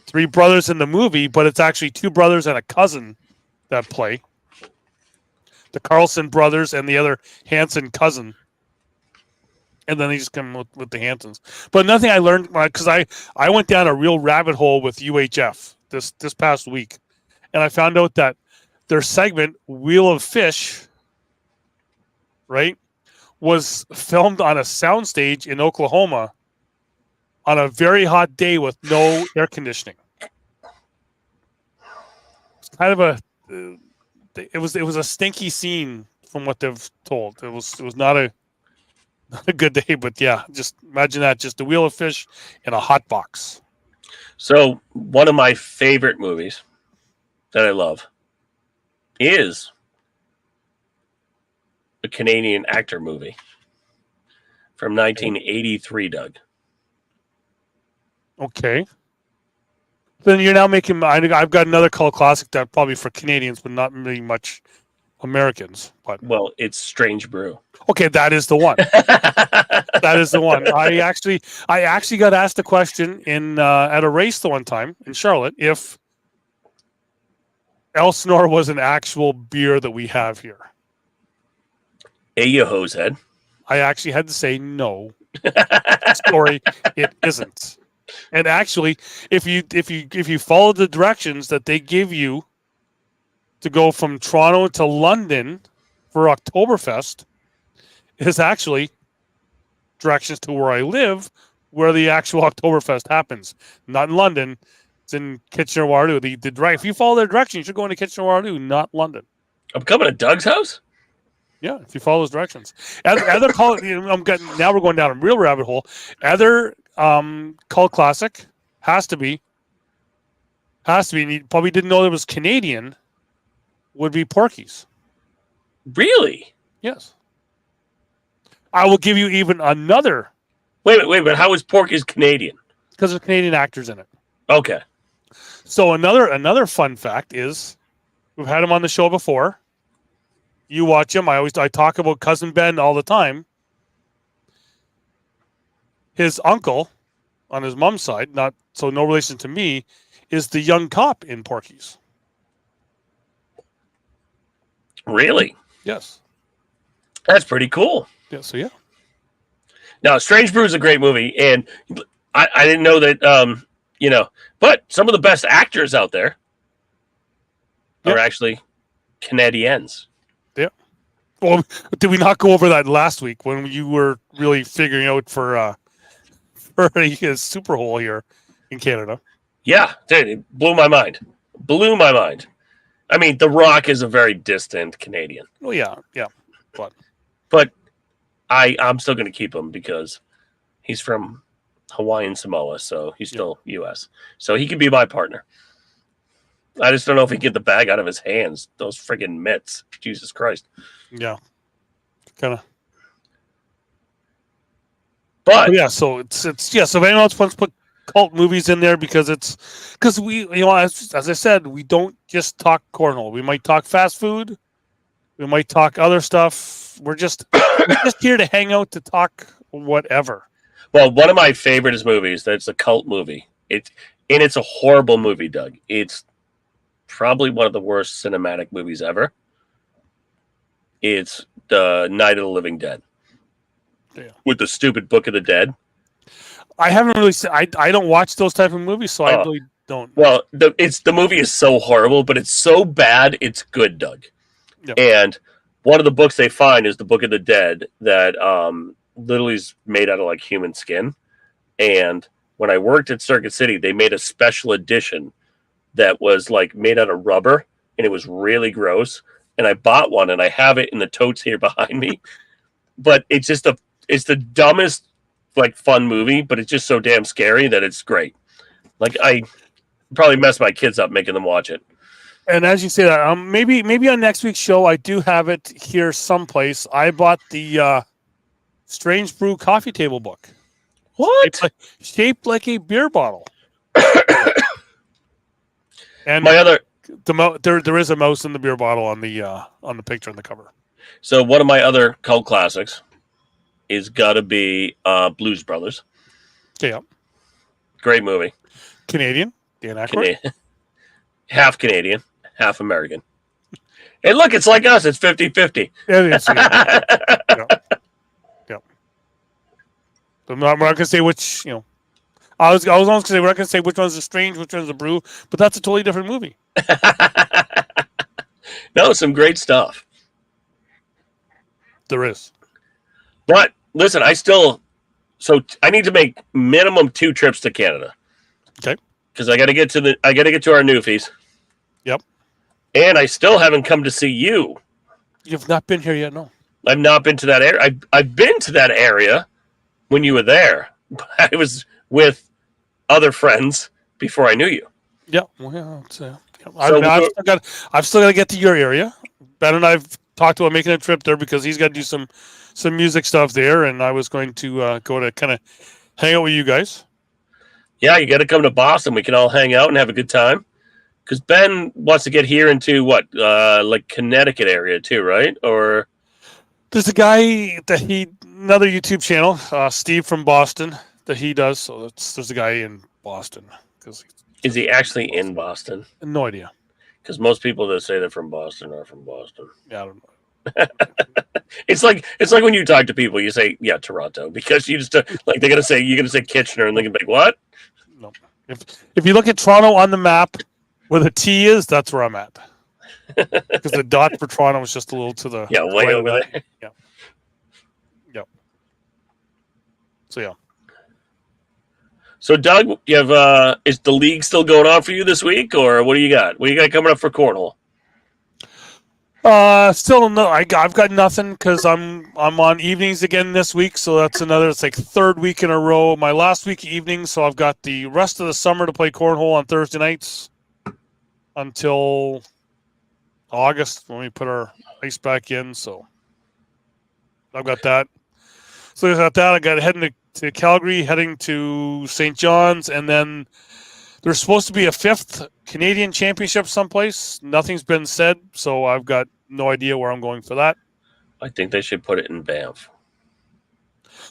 3 brothers in the movie, but it's actually 2 brothers and a cousin that play. The Carlson brothers and the other Hanson cousin. And then they just come with the Hansons. But nothing I learned, because I went down a real rabbit hole with UHF this past week. And I found out that their segment, Wheel of Fish, right, was filmed on a soundstage in Oklahoma on a very hot day with no air conditioning. It's kind of it was a stinky scene from what they've told. It was not a good day, but yeah, just imagine that, just a Wheel of Fish in a hot box. So one of my favorite movies that I love is a Canadian actor movie from 1983, Doug. Okay. Then you're now making. I've got another cult classic that probably for Canadians, but not really much Americans. But well, it's Strange Brew. Okay, that is the one. That is the one. I actually got asked a question in at a race the one time in Charlotte if Elsinore was an actual beer that we have here. You hosehead. I actually had to say no. Sorry, it isn't. And actually, if you follow the directions that they give you to go from Toronto to London for Oktoberfest, is actually directions to where I live, where the actual Oktoberfest happens. Not in London. It's in Kitchener-Waterloo. If you follow their directions, you're going to Kitchener-Waterloo, not London. I'm coming to Doug's house? Yeah, if you follow those directions. Other cult, now we're going down a real rabbit hole. Other cult classic has to be, and you probably didn't know it was Canadian, would be Porky's. Really? Yes. I will give you even another. Wait, but how is Porky's Canadian? Because there's Canadian actors in it. Okay. So another fun fact is, we've had him on the show before. You watch him. I talk about Cousin Ben all the time. His uncle, on his mom's side, no relation to me, is the young cop in Porky's. Really? Yes. That's pretty cool. Yeah. So yeah. Now, Strange Brew is a great movie, and I didn't know that. But some of the best actors out there are actually Canadians. Yeah. Well, did we not go over that last week when you were really figuring out for a super hole here in Canada? Yeah, dude, it blew my mind. I mean, The Rock is a very distant Canadian. Oh yeah, but I'm still going to keep him because he's from Hawaiian Samoa, so he's still U.S. So he can be my partner. I just don't know if he can get the bag out of his hands. Those friggin' mitts. Jesus Christ. Yeah. Kind of. But yeah, so it's So if anyone else wants to put cult movies in there, because we, as I said, we don't just talk cornhole. We might talk fast food. We might talk other stuff. We're just here to hang out, to talk whatever. Well, one of my favorite movies that's a cult movie. It's a horrible movie, Doug. It's probably one of the worst cinematic movies ever. It's the Night of the Living Dead. Yeah. With the stupid Book of the Dead. I haven't really seen, I don't watch those type of movies, so I really don't. Well, the movie is so horrible, but it's so bad it's good, Doug. Yep. And one of the books they find is the Book of the Dead that literally is made out of like human skin. And when I worked at Circuit City, they made a special edition that was like made out of rubber, and it was really gross. And I bought one, and I have it in the totes here behind me. But it's the dumbest, like, fun movie, but it's just so damn scary that it's great. Like, I probably messed my kids up making them watch it. And as you say that, maybe on next week's show, I do have it here someplace. I bought the Strange Brew coffee table book. What? Shaped like a beer bottle. And there is a mouse in the beer bottle on the picture on the cover. So one of my other cult classics is got to be Blues Brothers. Yeah. Great movie. Canadian. Dan Aykroyd. Half Canadian, half American. And look, it's like us. It's 50-50. It is. Yeah. I'm not going to say which, I was almost going to say, we're not going to say which one's the Strange, which one's the Brew, but that's a totally different movie. No, some great stuff. There is. But listen, I need to make minimum 2 trips to Canada. Okay. Because I got to get to our newfies. Yep. And I still haven't come to see you. You've not been here yet, no. I've not been to that area. I've been to that area when you were there. I was with other friends before I knew you. Yeah. Well, I've still got to get to your area. Ben and I've talked about making a trip there because he's got to do some music stuff there, and I was going to go to kind of hang out with you guys. Yeah, you got to come to Boston. We can all hang out and have a good time. Because Ben wants to get here into what, like Connecticut area too, right? Or there's a guy another YouTube channel, Steve from Boston, that he does. So there's a guy in Boston. Is he actually in Boston? No idea. Because most people that say they're from Boston are from Boston. Yeah, I don't know. It's like when you talk to people, you say, "Yeah, Toronto," because you just like you're gonna say Kitchener, and they're gonna be like, "What?" No. If you look at Toronto on the map, where the T is, that's where I'm at. Because the dot for Toronto was just a little to the way right over of that. there. Yeah. So yeah. So Doug, you have is the league still going on for you this week, or what do you got? What do you got coming up for Cornhole? Still no. I've got nothing because I'm on evenings again this week, so that's another. It's like third week in a row. My last week evening, so I've got the rest of the summer to play cornhole on Thursday nights until August when we put our ice back in. So I've got that. So I got that. I got heading to Calgary, heading to St. John's, and then there's supposed to be a 5th Canadian Championship someplace. Nothing's been said, so I've got no idea where I'm going for that. I think they should put it in Banff.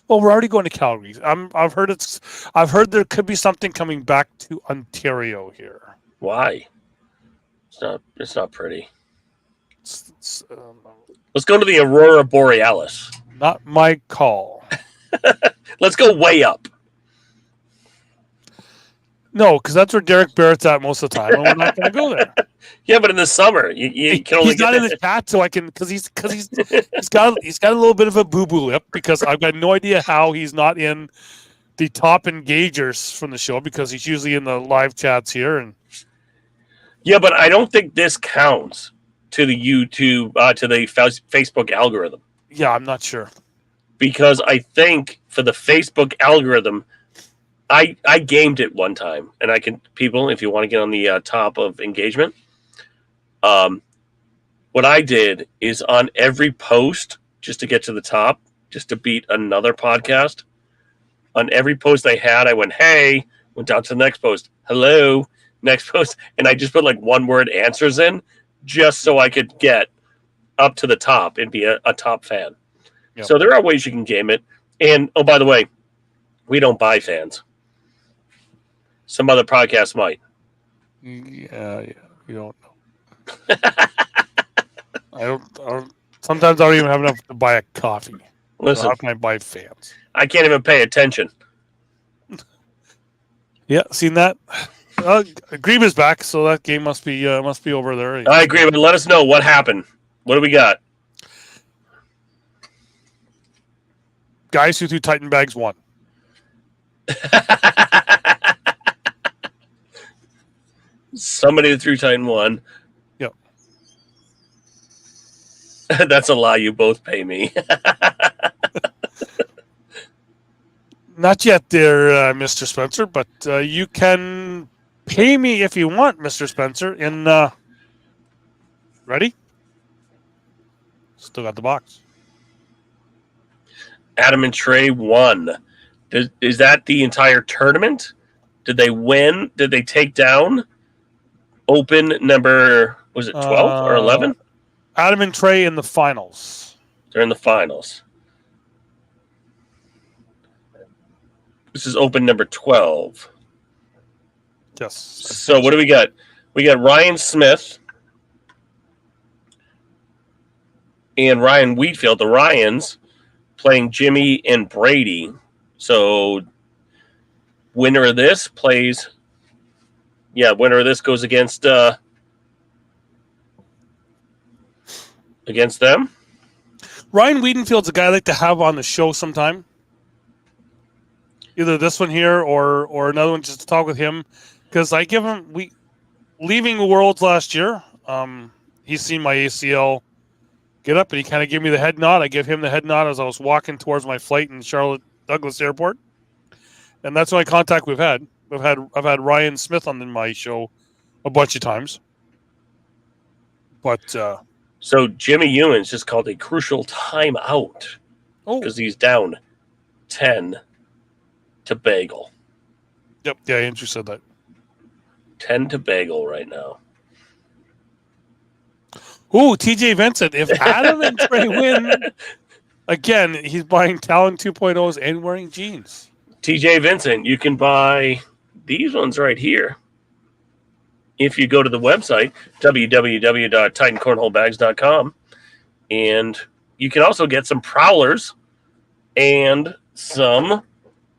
Well, we're already going to Calgary. I've heard there could be something coming back to Ontario here. Why? It's not pretty. It's, Let's go to the Aurora Borealis. not my call. Let's go way up. No, because that's where Derek Barrett's at most of the time, and we're not going to go there. Yeah, but in the summer, you can only He's not in the chat, so I can because he's got a little bit of a boo boo lip because I've got no idea how he's not in the top engagers from the show because he's usually in the live chats here and. Yeah, but I don't think this counts to the YouTube to the Facebook algorithm. Yeah, I'm not sure because I think for the Facebook algorithm. I gamed it one time, and I can people if you want to get on the top of engagement. What I did is on every post, just to get to the top, just to beat another podcast. On every post I had, I went, "Hey," went down to the next post, "Hello," next post, and I just put like one word answers in, just so I could get up to the top and be a top fan. Yep. So there are ways you can game it. And oh, by the way, we don't buy fans. Some other podcasts might. Yeah, you don't know. I don't. Sometimes I don't even have enough to buy a coffee. Listen, so how can I buy fans? I can't even pay attention. Yeah, seen that. Grebe is back, so that game must be over there. I agree, but let us know what happened. What do we got? Guys who threw Titan bags won. Somebody that threw Titan won. Yep. That's a lie. You both pay me. Not yet there, Mr. Spencer, but you can pay me if you want, Mr. Spencer. In ready? Still got the box. Adam and Trey won. Is that the entire tournament? Did they win? Did they take down open number, was it 12 or 11? Adam and Trey in the finals. They're in the finals. This is open number 12. Yes. So what do we got? We got Ryan Smith and Ryan Wheatfield. The Ryans playing Jimmy and Brady. So winner of this plays. Yeah, winner of this goes against them. Ryan Wiedenfield's a guy I like to have on the show sometime. Either this one here or another one just to talk with him. Because I give him leaving the Worlds last year, he's seen my ACL get up and he kind of gave me the head nod. I give him the head nod as I was walking towards my flight in Charlotte Douglas Airport. And that's the only contact we've had. I've had Ryan Smith on my show a bunch of times. But so Jimmy Ewan's just called a crucial timeout because he's down 10 to Bagel. Yep, yeah, Andrew said that. 10 to Bagel right now. Ooh, TJ Vincent. If Adam and Trey win, again, he's buying Talon 2.0s and wearing jeans. TJ Vincent, you can buy these ones right here. If you go to the website, www.titancornholebags.com, and you can also get some Prowlers and some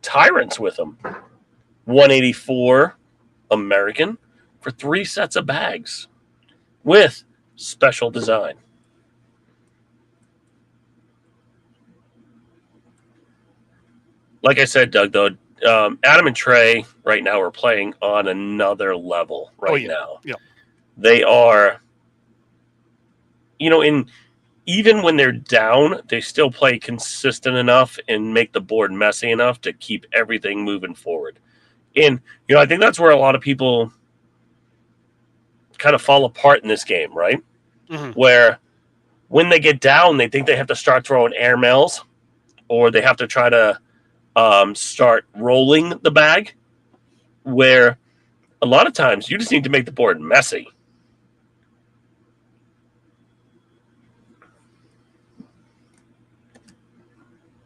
Tyrants with them. $184 American for 3 sets of bags with special design. Like I said, Doug, though, Adam and Trey right now are playing on another level now. Yeah. They are, even when they're down, they still play consistent enough and make the board messy enough to keep everything moving forward. And, I think that's where a lot of people kind of fall apart in this game, right? Mm-hmm. Where when they get down, they think they have to start throwing airmails or they have to try to start rolling the bag, where a lot of times you just need to make the board messy.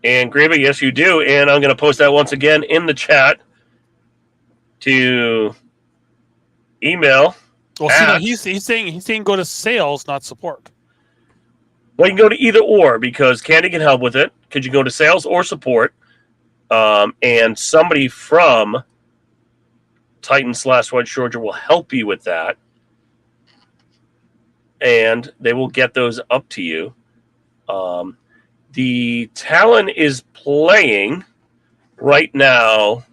And Greba, yes, you do. And I'm going to post that once again in the chat to email. Well, see, now he's saying go to sales, not support. Well, you can go to either or because Candy can help with it. Could you go to sales or support? And somebody from Titan/Wedge Georgia will help you with that. And they will get those up to you. The Talon is playing right now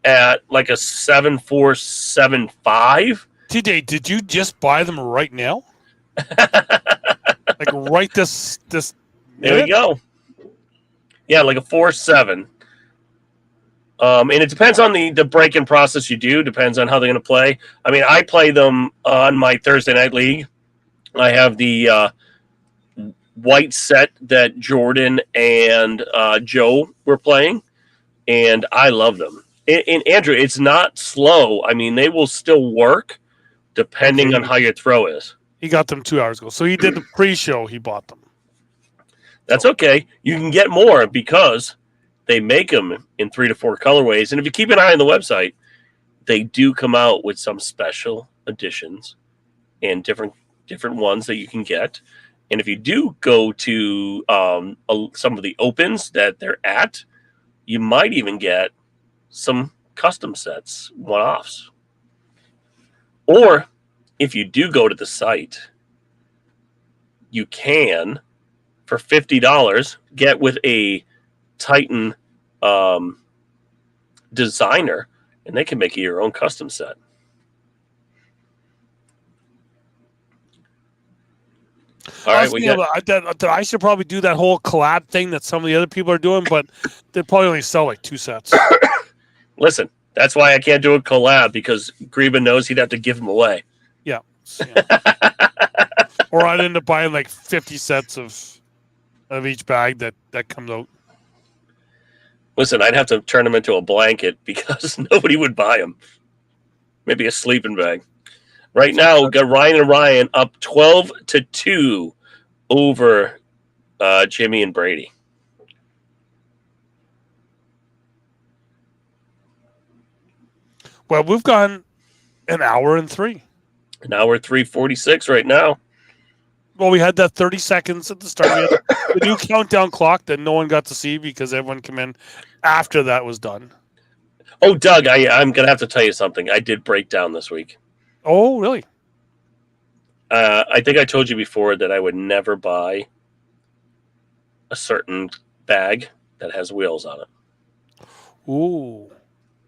at like a 7.475. TJ, did you just buy them right now? Like right this There you go. Yeah, like a 4.7. And it depends on the break-in process you do. Depends on how they're going to play. I mean, I play them on my Thursday night league. I have the white set that Jordan and Joe were playing, and I love them. And Andrew, it's not slow. I mean, they will still work depending on how your throw is. He got them 2 hours ago. So he did the pre-show. He bought them. That's okay. You can get more because they make them in 3 to 4 colorways. And if you keep an eye on the website, they do come out with some special editions and different ones that you can get. And if you do go to some of the opens that they're at, you might even get some custom sets, one-offs. Or if you do go to the site, you can, for $50, get with a Titan designer, and they can make you your own custom set. All right, I should probably do that whole collab thing that some of the other people are doing, but they probably only sell like 2 sets. Listen, that's why I can't do a collab, because Greba knows he'd have to give them away. Yeah. Or I'd end up buying like 50 sets of each bag that comes out. Listen, I'd have to turn them into a blanket because nobody would buy them. Maybe a sleeping bag. Right now, we've got Ryan and Ryan up 12-2 over Jimmy and Brady. Well, we've gone an hour and 3. An hour 3:46 right now. Well, we had that 30 seconds at the start. We had the new countdown clock that no one got to see because everyone came in after that was done. Oh, Doug, I'm going to have to tell you something. I did break down this week. Oh, really? I think I told you before that I would never buy a certain bag that has wheels on it. Ooh.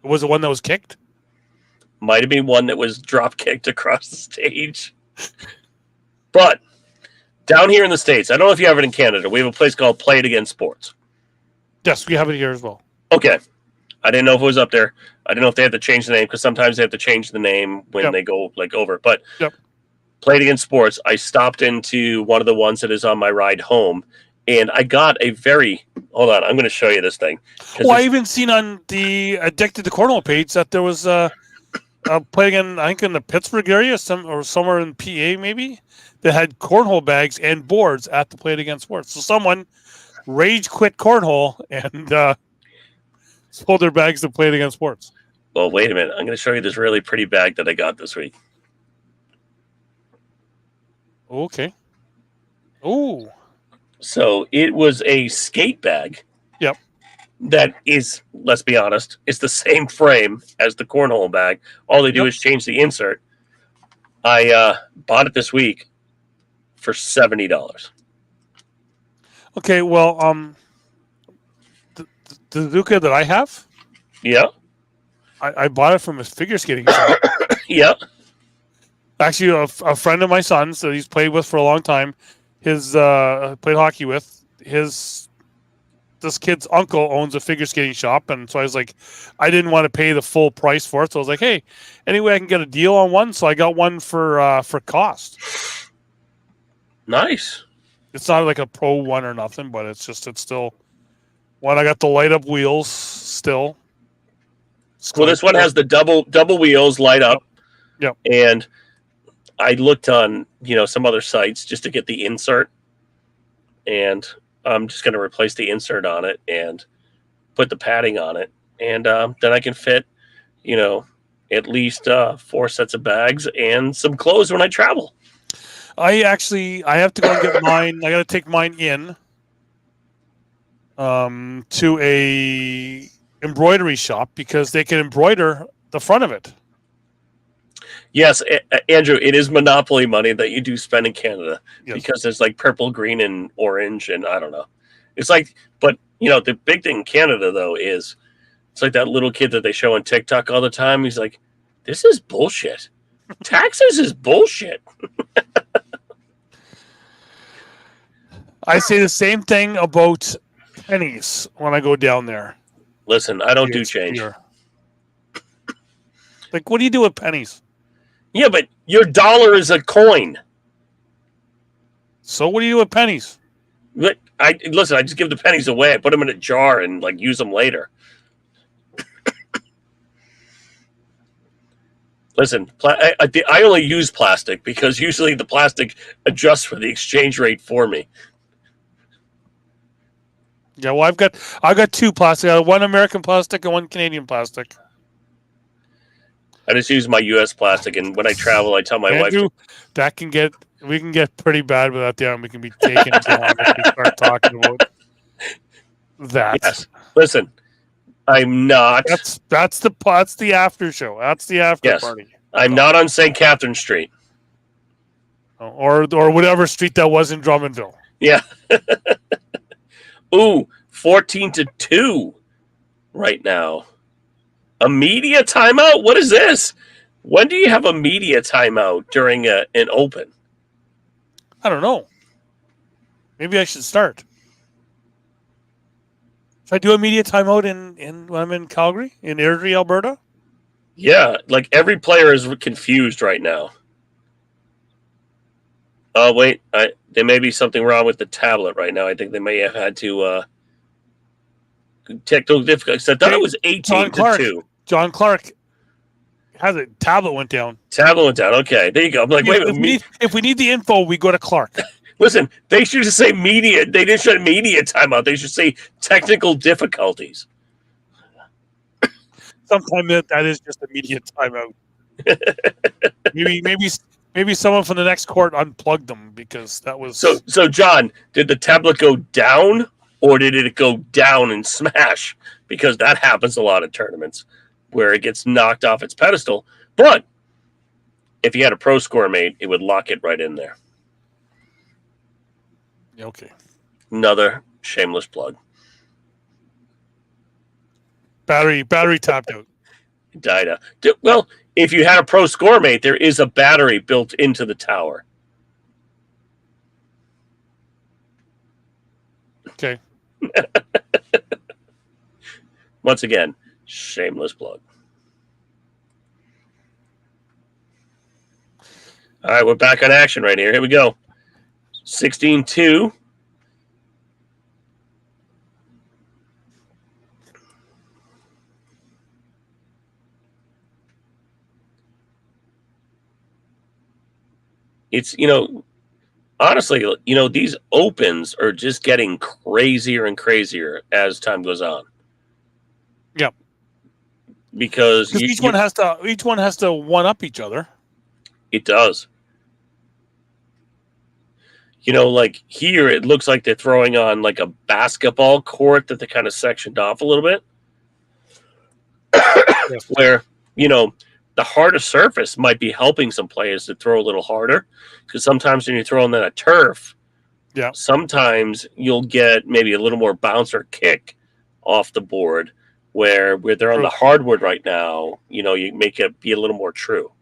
Was it one that was kicked? Might have been one that was drop kicked across the stage. But down here in the States, I don't know if you have it in Canada, we have a place called Play It Again Sports. Yes, we have it here as well. Okay. I didn't know if it was up there. I didn't know if they had to change the name, because sometimes they have to change the name when they go like over. But Play It Again Sports, I stopped into one of the ones that is on my ride home, and I got a very – hold on, I'm going to show you this thing. Well, I even seen on the Addicted to Cornhole page that there was playing in, I think, in the Pittsburgh area or somewhere in PA maybe, that had cornhole bags and boards at the Play It Again Sports. So someone rage quit cornhole and sold their bags to Play It Again Sports. Well, wait a minute. I'm going to show you this really pretty bag that I got this week. Okay. Ooh. So it was a skate bag. Yep. that is, let's be honest, it's the same frame as the cornhole bag. All they do is change the insert. I bought it this week for $70. Okay, well, the Zuka that I have, Yeah, I bought it from a figure skating shop. yeah. Actually, a friend of my son's that he's played with for a long time, his played hockey with, this kid's uncle owns a figure skating shop, and so I was like, I didn't want to pay the full price for it, so I was like, hey, anyway, I can get a deal on one, so I got one for cost. Nice. It's not like a pro one or nothing, but it's still one. I got the light up wheels still. Well, this one has the double wheels light up. Yep. And I looked on some other sites just to get the insert, and I'm just going to replace the insert on it and put the padding on it, and then I can fit at least 4 sets of bags and some clothes when I travel. I have to go and get mine. I got to take mine in to a embroidery shop because they can embroider the front of it. Yes, Andrew, it is Monopoly money that you do spend in Canada, because there's like purple, green, and orange, and I don't know. It's like, but the big thing in Canada though is it's like that little kid that they show on TikTok all the time. He's like, "This is bullshit. Taxes is bullshit." I say the same thing about pennies when I go down there. Listen, I don't do change. Like, what do you do with pennies? Yeah, but your dollar is a coin. So what do you do with pennies? But I just give the pennies away. I put them in a jar and use them later. Listen, I only use plastic because usually the plastic adjusts for the exchange rate for me. Yeah, well, I've got 2 plastic. I have 1 American plastic and 1 Canadian plastic. I just use my U.S. plastic, and when I travel, I tell my wife. We can get pretty bad with that down. We can be taken down if we start talking about that. Yes. Listen, I'm not. That's the after show. That's the after party. I'm not on St. Catherine Street. Or whatever street that was in Drummondville. Yeah. Ooh, 14-2 right now. A media timeout? What is this? When do you have a media timeout during an open? I don't know. Maybe I should start. Should I do a media timeout in when I'm in Calgary, in Airdrie, Alberta? Yeah, like every player is confused right now. Oh, wait. There may be something wrong with the tablet right now. I think they may have had to technical difficulties. I thought it was 18-2. John Clark has a tablet went down. Tablet went down. Okay, there you go. I'm like, wait a minute. If we need the info, we go to Clark. Listen, they should just say media. They didn't say media timeout. They should say technical difficulties. Sometimes that is just a media timeout. maybe someone from the next court unplugged them because that was So John, did the tablet go down or did it go down and smash? Because that happens a lot in tournaments where it gets knocked off its pedestal. But if you had a pro score mate, it would lock it right in there. Okay. Another shameless plug. Battery tapped out. Died out. Well, if you had a pro score mate, there is a battery built into the tower. Okay. Once again, shameless plug. All right, we're back on action right here. Here we go. 16-2. It's, honestly, these opens are just getting crazier and crazier as time goes on. Yep. Because each one has to one up each other. It does. Like here, it looks like they're throwing on like a basketball court that they kind of sectioned off a little bit. Yes. Where, the harder surface might be helping some players to throw a little harder. Because sometimes when you're throwing that at turf, Yeah. sometimes you'll get maybe a little more bounce or kick off the board. Where they're on the hardwood right now, you make it be a little more true.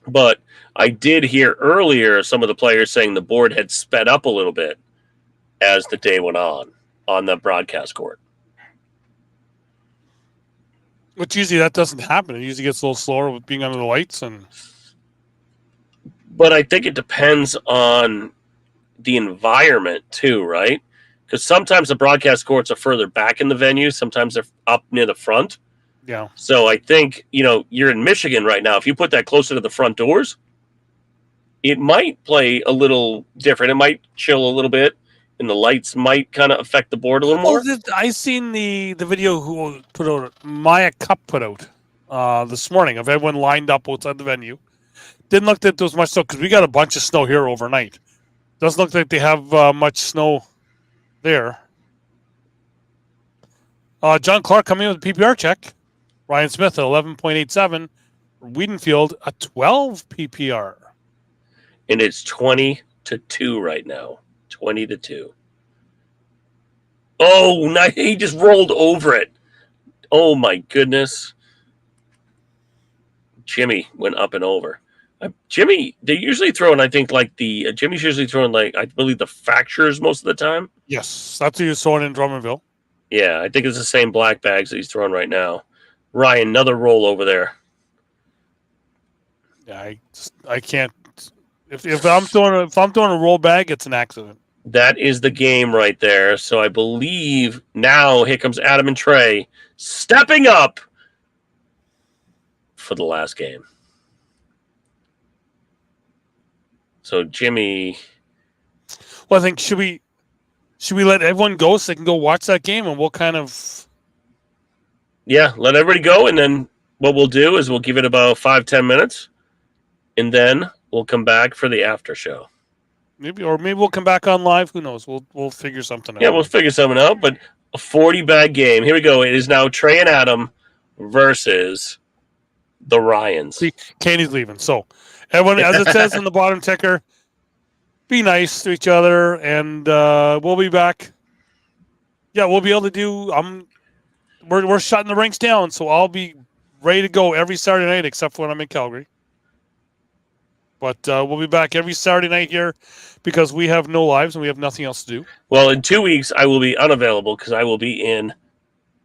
But I did hear earlier some of the players saying the board had sped up a little bit as the day went on the broadcast court. Which usually that doesn't happen. It usually gets a little slower with being under the lights. But I think it depends on the environment too, right? Because sometimes the broadcast courts are further back in the venue. Sometimes they're up near the front. Yeah. So I think, you're in Michigan right now. If you put that closer to the front doors, it might play a little different. It might chill a little bit, and the lights might kind of affect the board a little more. I seen the video who put out Maya Cup put out this morning of everyone lined up outside the venue. Didn't look like there was much snow because we got a bunch of snow here overnight. Doesn't look like they have much snow there. John Clark coming in with a PPR check. Ryan Smith at 11.87. Wiedenfield a 12 PPR. And it's 20-2 right now. 20-2. Oh, no, he just rolled over it. Oh, my goodness. Jimmy went up and over. Jimmy, they're usually throwing, I think, like Jimmy's usually throwing, like, I believe the fractures most of the time. Yes, that's who he's throwing in Drummondville. Yeah, I think it's the same black bags that he's throwing right now. Ryan, another roll over there. Yeah, I can't. If I'm throwing a roll bag, it's an accident. That is the game right there. So I believe now here comes Adam and Trey stepping up for the last game. So Jimmy. Well, I think should we let everyone go so they can go watch that game, and we'll kind of. Yeah, let everybody go, and then what we'll do is we'll give it about 5-10 minutes, and then we'll come back for the after show. Maybe we'll come back on live. Who knows? We'll figure something out. Yeah, we'll figure something out. But a 40-bag game. Here we go. It is now Trey and Adam versus the Ryans. See, Caney's leaving. So everyone, as it says in the bottom ticker, be nice to each other, and we'll be back. Yeah, we'll be able to do. We're shutting the rinks down, so I'll be ready to go every Saturday night, except for when I'm in Calgary. But we'll be back every Saturday night here because we have no lives and we have nothing else to do. Well, in 2 weeks, I will be unavailable because I will be in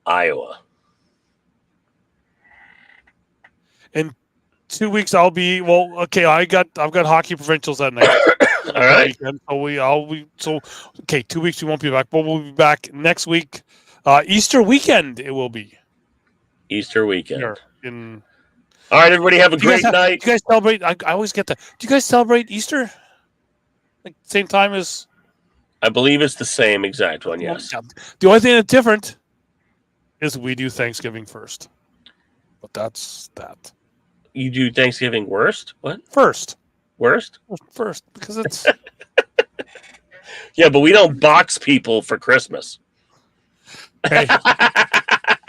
Iowa. In 2 weeks, I'll be okay. I've got hockey provincials that night. All right. So 2 weeks we won't be back, but we'll be back next week. Easter weekend it will be. Easter weekend. Here All right, everybody have a great night. Do you guys celebrate? I always get that. Do you guys celebrate Easter? Like same time as? I believe it's the same exact one, yes. The only thing that's different is we do Thanksgiving first. But that's that. You do Thanksgiving worst? What? First. Worst? First, because it's... Yeah, but we don't box people for Christmas. Hey,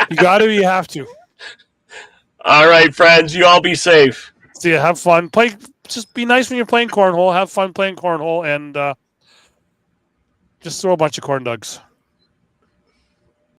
you got to, you have to. All right, friends, you all be safe. See you, have fun. Just be nice when you're playing cornhole. Have fun playing cornhole, and just throw a bunch of corn dogs.